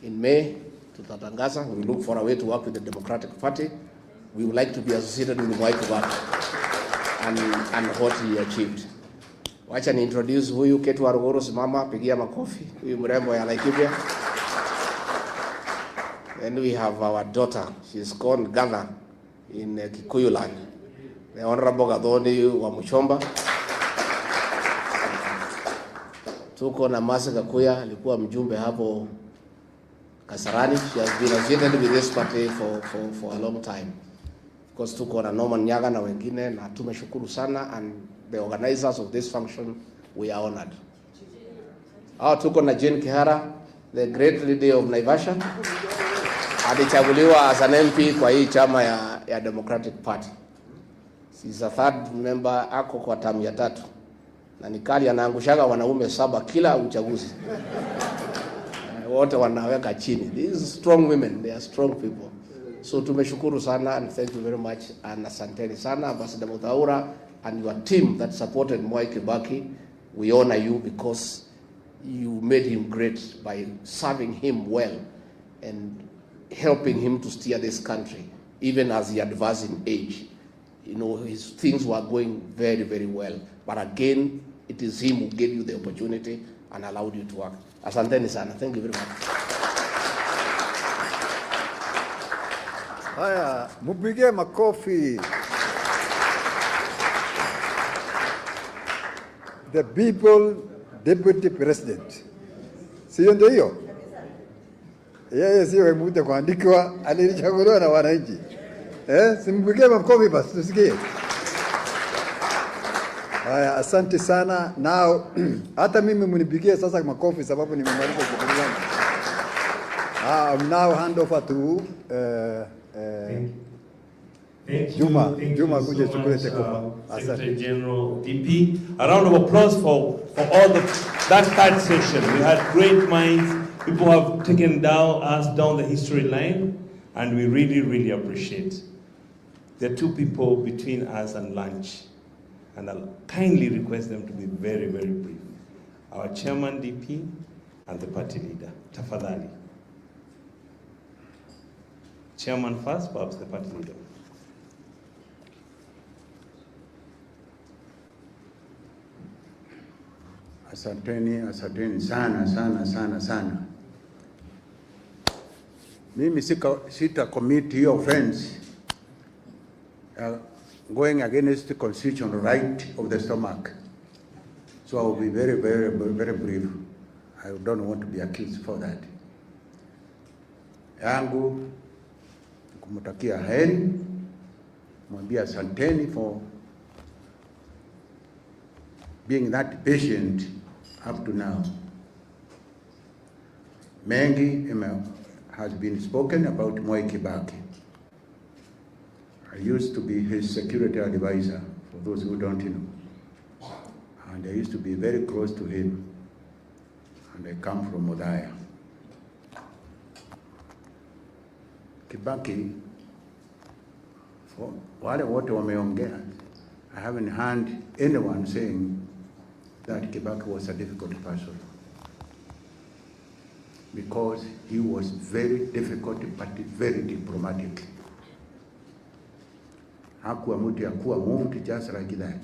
in May. Tutatangaza. We look for a way to work with the Democratic Party. We would like to be associated with Mwai Kibaki and what he achieved. Wacha ni introduce huyu Ketu Arugoro, simama, pigia makofi. Huyu mrembo ya Laikipia. Then we have our daughter. She's called Ghana in Kikuyu land. The Honorable Gadoni wa Muchomba. Tuko na Masi Kakuya, alikuwa mjumbe hapo Kasarani. She has been associated with this party for a long time. Of course, tuko na Norman Nyaga na wengine, na tumeshukuru sana, and the organizers of this function, we are honored. Tuko na Jane Kihara, the great lady of Naivasha. Alichaguliwa as an MP kwa hii chama ya Democratic Party. She's a third member, ako kwa tamu ya 3. Na nikali anaangushaga wanaume 7 kila uchaguzi. Wote wanaweka chini. These strong women, they are strong people. So tumeshukuru sana, and thank you very much, and asanteni sana Ambassador Muthaura and your team that supported Mwai Kibaki. We honor you because you made him great by serving him well and helping him to steer this country, even as he advanced in age. You know, his things were going very, very well. But again, it is him who gave you the opportunity and allowed you to work. Asanteni sana. Thank you very much. Haya, mupige makofi. The people deputy president. Sio ndio hiyo? Yeye sio mtu kuandikwa, alichaguliwa na wananchi. Simpige makofi basi tusikie. Haya, asante sana. Now hata mimi mnipigie sasa makofi sababu nimemaliza shughuli zangu. I'll now hand over to Juma kuja chukue takeover. Secretary General DP. A round of applause for all that third session. We had great minds. People have taken us down the history line, and we really, really appreciate. There are 2 people between us and lunch, and I'll kindly request them to be very, very brief. Our chairman DP and the party leader. Tafadhali. Chairman first, perhaps the party leader. Asanteni sana. Mimi sita commit your offense going against the constitutional right of the stomach. So I will be very, very, very brief. I don't want to be accused for that. Yangu kumutakia heri, mwambia asanteni for being that patient up to now. Mengi has been spoken about Mwai Kibaki. I used to be his security advisor, for those who don't know. And I used to be very close to him. And I come from Odaya. Kibaki, for wale wote wameongea, I haven't heard anyone saying that Kibaki was a difficult person. Because he was very difficult but very diplomatic. Hakuwa mtu yakuwa moved just like that.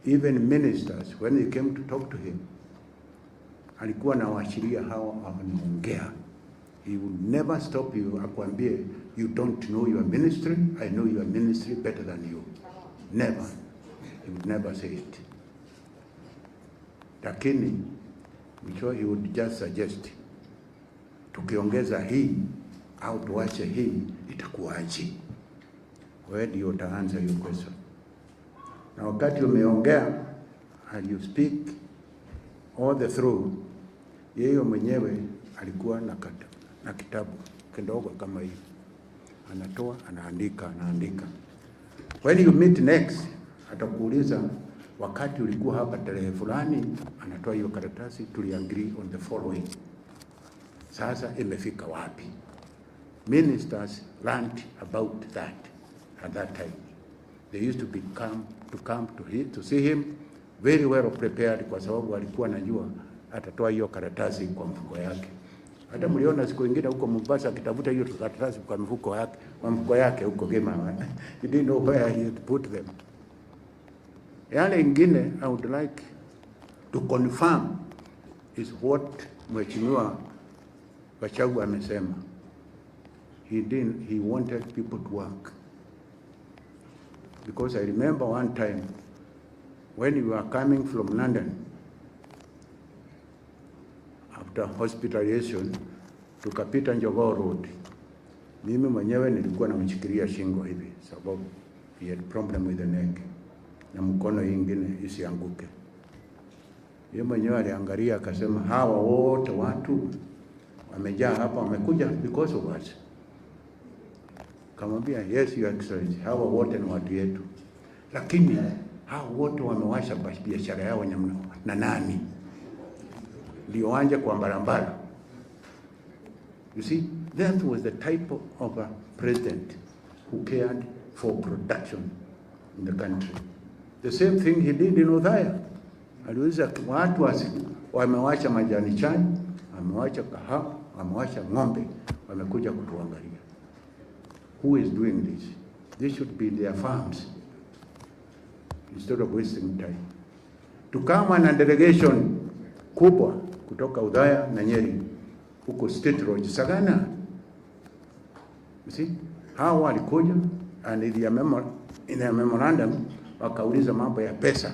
Even ministers, when they came to talk to him, alikuwa na washiria hawa wanaongea. He would never stop you akwambie, you don't know your ministry, I know your ministry better than you. Never. He would never say it. Lakini, he would just suggest, tukiongeza hii, au tuache hii, itakuwaje? Where do you answer your question? Na wakati umeongea, and you speak all the through, yeye mwenyewe alikuwa na kitabu kidogo kama hii. Anatoa, anaandika. When you meet next, atakuuliza, wakati ulikuwa hapa tarehe fulani, anatoa hiyo karatasi, tuliagree on the following. Sasa imefika wapi? Ministers learned about that at that time. They used to come to see him very well prepared, kwa sababu alikuwa anajua atatoa hiyo karatasi kwa mfuko yake. Hata mliona siku nyingine huko Mombasa akitafuta hiyo karatasi kwa mfuko yake huko Gema. He didn't know where he had put them. Yale ingine I would like to confirm is what Mheshimiwa GACHAGUA amesema. He wanted people to work. Because I remember one time when we were coming from London after hospitalization, tukapita Njogoo Road. Mimi mwenyewe nilikuwa namshikilia shingo hivi sababu he had problem with the neck na mkono ingine isianguke. Yeye mwenyewe aliangalia akasema, hawa wote watu wamejaa hapa wamekuja because of us. Kamwambia, yes your excellency, hawa wote ni watu yetu, lakini hawa wote wamewasha biashara yao na nani ndio wanje kwa barabara. You see, that was the type of a president who cared for production in the country. The same thing he did in Othaya. Aliuliza watu wamewasha majani chai, wamewasha kahawa, wamewasha ng'ombe, wamekuja kutuangalia. Who is doing this? They should be in their farms instead of wasting time. Tukama na delegation kubwa kutoka Othaya na Nyeri huko State Road Sagana. You see, hao walikuja and in their memorandum wakauliza mambo ya pesa.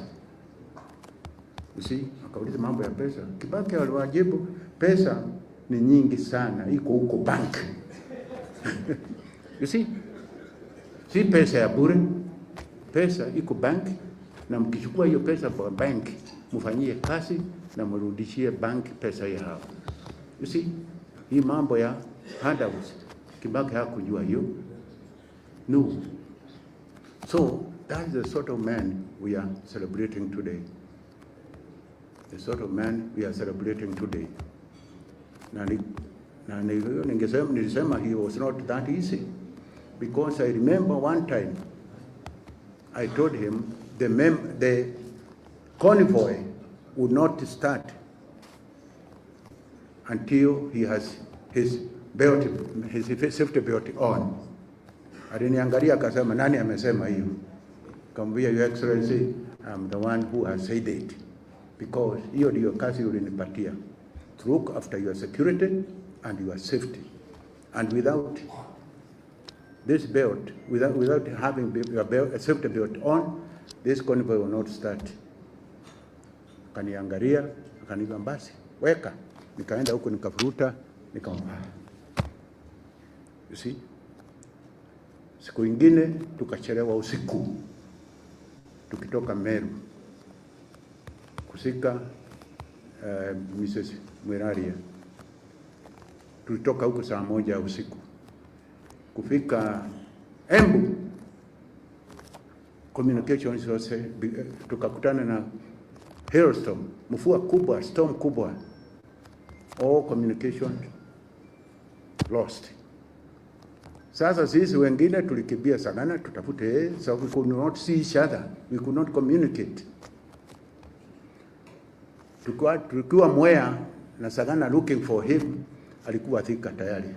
You see, wakauliza mambo ya pesa. Kibaki waliwajibu, pesa ni nyingi sana, iko huko bank. You see, si pesa ya bure, pesa iko bank, na mkichukua hiyo pesa kwa bank, mfanyie kazi na mrudishie bank pesa yao. You see, hii mambo ya handouts, Kibaki hakujua hiyo. No. So, that's the sort of man we are celebrating today. The sort of man we are celebrating today. Nilisema he was not that easy. Because I remember one time, I told him the convoy would not start until he has his safety belt on. Aliniangalia akasema, nani amesema hiyo? Kamwambia, Your Excellency, I'm the one who has said it. Because hiyo ndio kazi ulinipatia. To look after your security and your safety. And without this belt, without having your belt, a safety belt on, this convoy will not start. Kaniangalia, akaniambia basi, weka. Nikaenda huko nikafuruta, nikamwambia. You see? Siku ingine tukachelewa usiku. Tukitoka Meru. Kusika Mrs. Mwiraria. Tulitoka huko saa 1 usiku. Kufika Embu, communications wase, tukakutana na hailstorm, mvua kubwa, storm kubwa. All communication lost. Sasa sisi wengine tulikimbia Sagana tutafute, so we could not see each other, we could not communicate. Tukiwa Mwai na Sagana looking for him, alikuwa Thika tayari.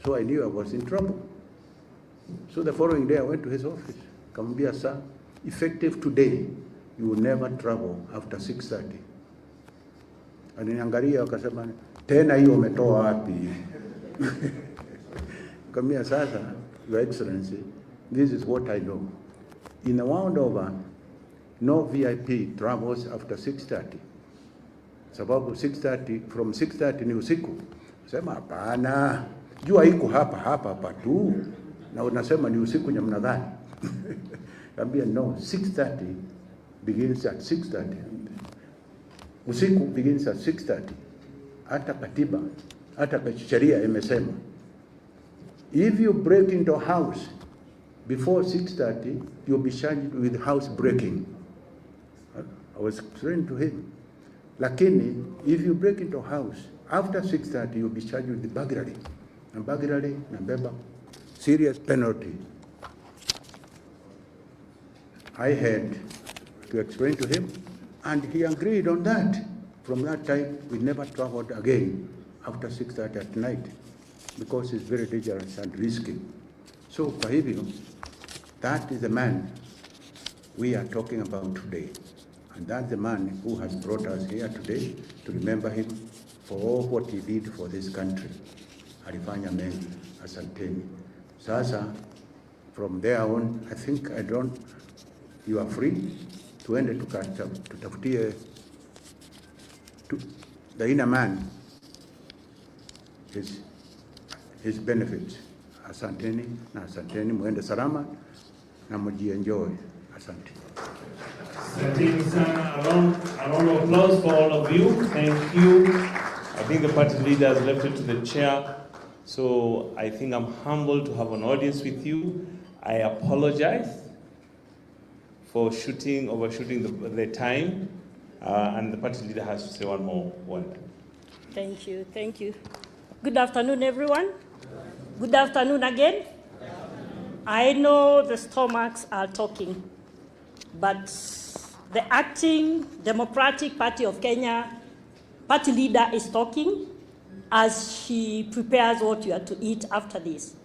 So I knew I was in trouble. So the following day I went to his office. Kamwambia, sir, effective today, you will never travel after 6:30. Aliniangalia akasema, tena hiyo umetoa wapi? Kamwambia, sasa, Your Excellency, this is what I know. In a round over, no VIP travels after 6:30. Sababu 6:30, from 6:30 ni usiku. Sema hapana. Jua iko hapa tu. Na unasema ni usiku namna gani? Kambia no, 6:30 begins at 6:30. Usiku begins at 6:30. Hata katiba, hata sheria imesema, if you break into a house before 6:30, you'll be charged with house breaking. I was explaining to him. Lakini, if you break into a house after 6:30, you'll be charged with burglary. And burglary, nabeba, serious penalty. I had to explain to him, and he agreed on that. From that time, we never traveled again after 6:30 at night because it's very dangerous and risky. So, kwa hivyo, that is the man we are talking about today. And that's the man who has brought us here today to remember him for all what he did for this country. Alifanya mengi, asanteni. Sasa, from there on, I think you are free. Tuende tutafutie the inner man, his benefits. Asanteni na asanteni, muende salama na mujienjoy. Asante. Asanteni sana. A round of applause for all of you. Thank you. I think the party leader has left it to the chair. So I think I'm humbled to have an audience with you. I apologize for overshooting the time. And the party leader has to say one more word. Thank you, thank you. Good afternoon, everyone. Good afternoon again. I know the stomachs are talking, but the acting Democratic Party of Kenya party leader is talking as she prepares what you are to eat after this.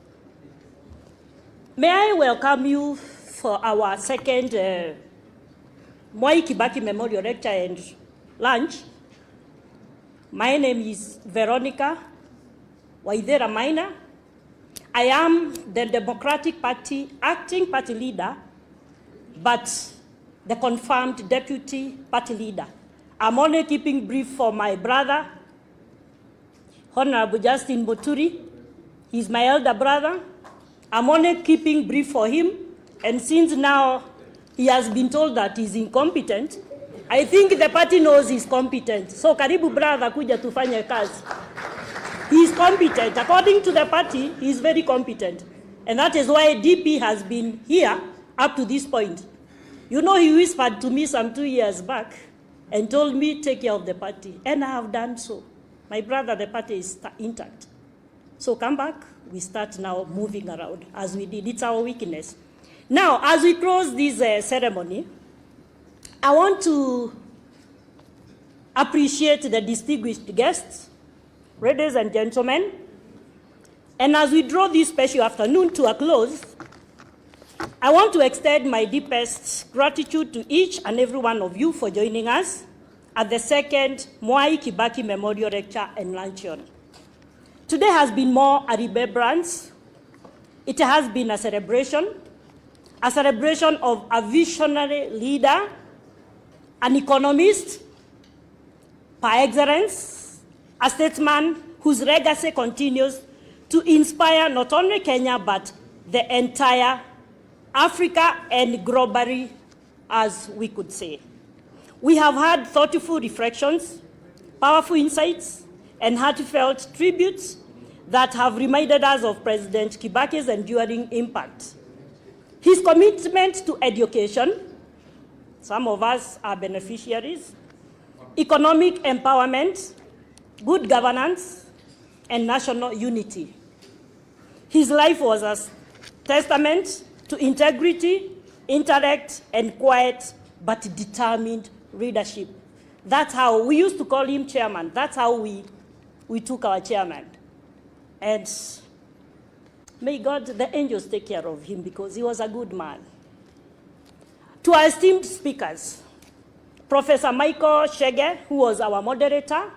May I welcome you for our second Mwai Kibaki Memorial Lecture and Lunch. My name is Veronica Waithera Maina. I am the Democratic Party acting party leader, but the confirmed deputy party leader. I'm only keeping brief for my brother, Honorable Justin Muturi. He's my elder brother. I'm only keeping brief for him, and since now he has been told that he's incompetent, I think the party knows he's competent. So karibu brother kuja tufanye kazi. He's competent. According to the party, he's very competent. And that is why DP has been here up to this point. You know, he whispered to me some 2 years back and told me, take care of the party. And I have done so. My brother, the party is intact. So come back, we start now moving around as we did. It's our weakness. Now, as we close this ceremony, I want to appreciate the distinguished guests, ladies and gentlemen. And as we draw this special afternoon to a close, I want to extend my deepest gratitude to each and every one of you for joining us at the second Mwai Kibaki Memorial Lecture and Luncheon. Today has been more a remembrance. It has been a celebration of a visionary leader, an economist par excellence, a statesman whose legacy continues to inspire not only Kenya, but the entire Africa and globally, as we could say. We have had thoughtful reflections, powerful insights, and heartfelt tributes that have reminded us of President Kibaki's enduring impact. His commitment to education, some of us are beneficiaries, economic empowerment, good governance, and national unity. His life was a testament to integrity, intellect, and quiet but determined leadership. That's how we used to call him chairman. That's how we took our chairman. And may God, the angels, take care of him because he was a good man. To our esteemed speakers, Professor Michael Shege, who was our moderator,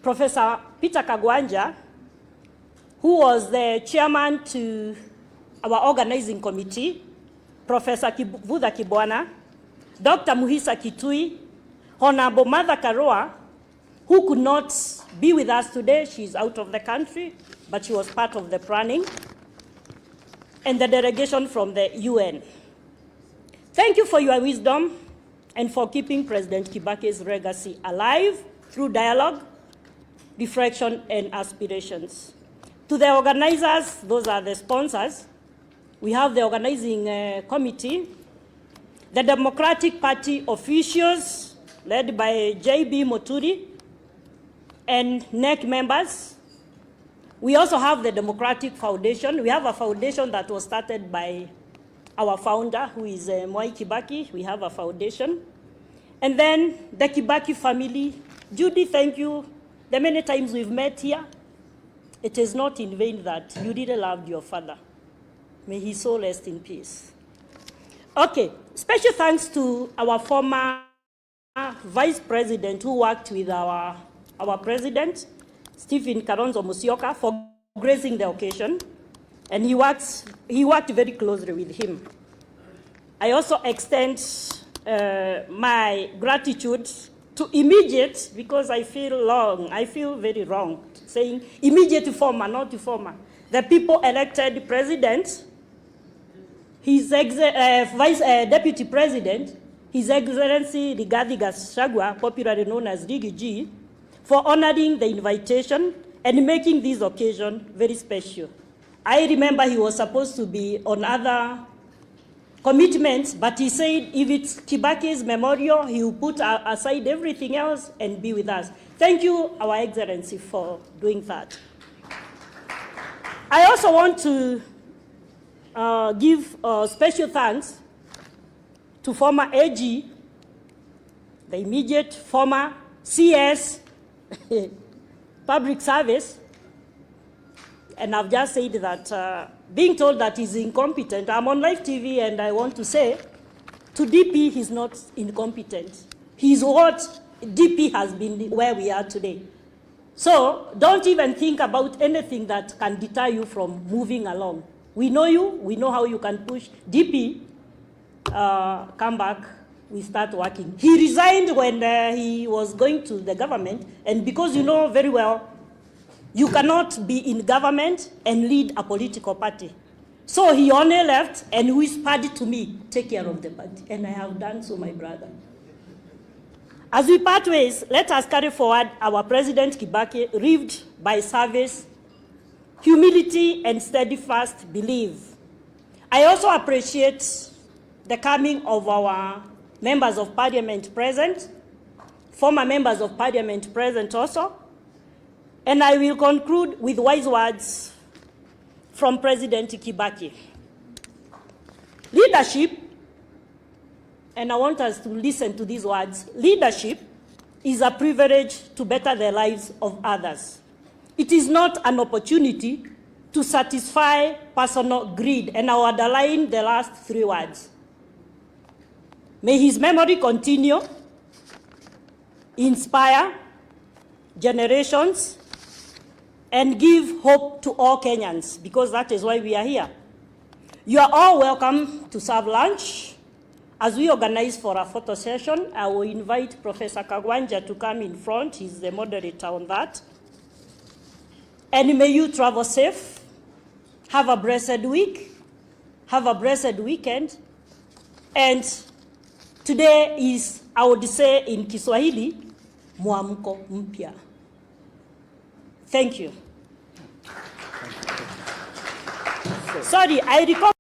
Professor Peter Kagwanja, who was the chairman to our organizing committee, Professor Vudha Kibwana, Dr. Muhisa Kitui, Honorable Mother Karua, who could not be with us today. She's out of the country, but she was part of the planning, and the delegation from the UN. Thank you for your wisdom and for keeping President Kibaki's legacy alive through dialogue, reflection, and aspirations. To the organizers, those are the sponsors. We have the organizing committee, the Democratic Party officials led by J.B. Moturi, and NEC members. We also have the Democratic Foundation. We have a foundation that was started by our founder, who is Mwai Kibaki. We have a foundation. And then the Kibaki family. Judy, thank you. The many times we've met here, it is not in vain that you really loved your father. May his soul rest in peace. Okay, special thanks to our former vice president who worked with our president, Stephen Kalonzo Musyoka, for gracing the occasion. And he worked very closely with him. I also extend my gratitude to immediate, because I feel very wrong saying immediate former, not former. The people elected president, his deputy president, His Excellency GACHAGUA, popularly known as G, for honoring the invitation and making this occasion very special. I remember he was supposed to be on other commitments, but he said if it's Kibaki's memorial, he will put aside everything else and be with us. Thank you, Our Excellency, for doing that. I also want to give special thanks to former AG, the immediate former CS, public service, and I've just said that being told that he's incompetent, I'm on live TV and I want to say, to DP, he's not incompetent. He's what DP has been where we are today. So don't even think about anything that can deter you from moving along. We know you, we know how you can push. DP, come back, we start working. He resigned when he was going to the government, and because you know very well, you cannot be in government and lead a political party. So he only left and whispered to me, take care of the party. And I have done so, my brother. As we part ways, let us carry forward our President Kibaki, lived by service, humility, and steadfast belief. I also appreciate the coming of our members of parliament present, former members of parliament present also, and I will conclude with wise words from President Kibaki. Leadership, and I want us to listen to these words, leadership is a privilege to better the lives of others. It is not an opportunity to satisfy personal greed, and I will underline the last three words. May his memory continue, inspire generations, and give hope to all Kenyans, because that is why we are here. You are all welcome to serve lunch. As we organize for a photo session, I will invite Professor Kagwanja to come in front. He's the moderator on that. And may you travel safe. Have a blessed week. Have a blessed weekend. And today is, I would say in Kiswahili, Mwamko Mpya. Thank you. Sorry, I recall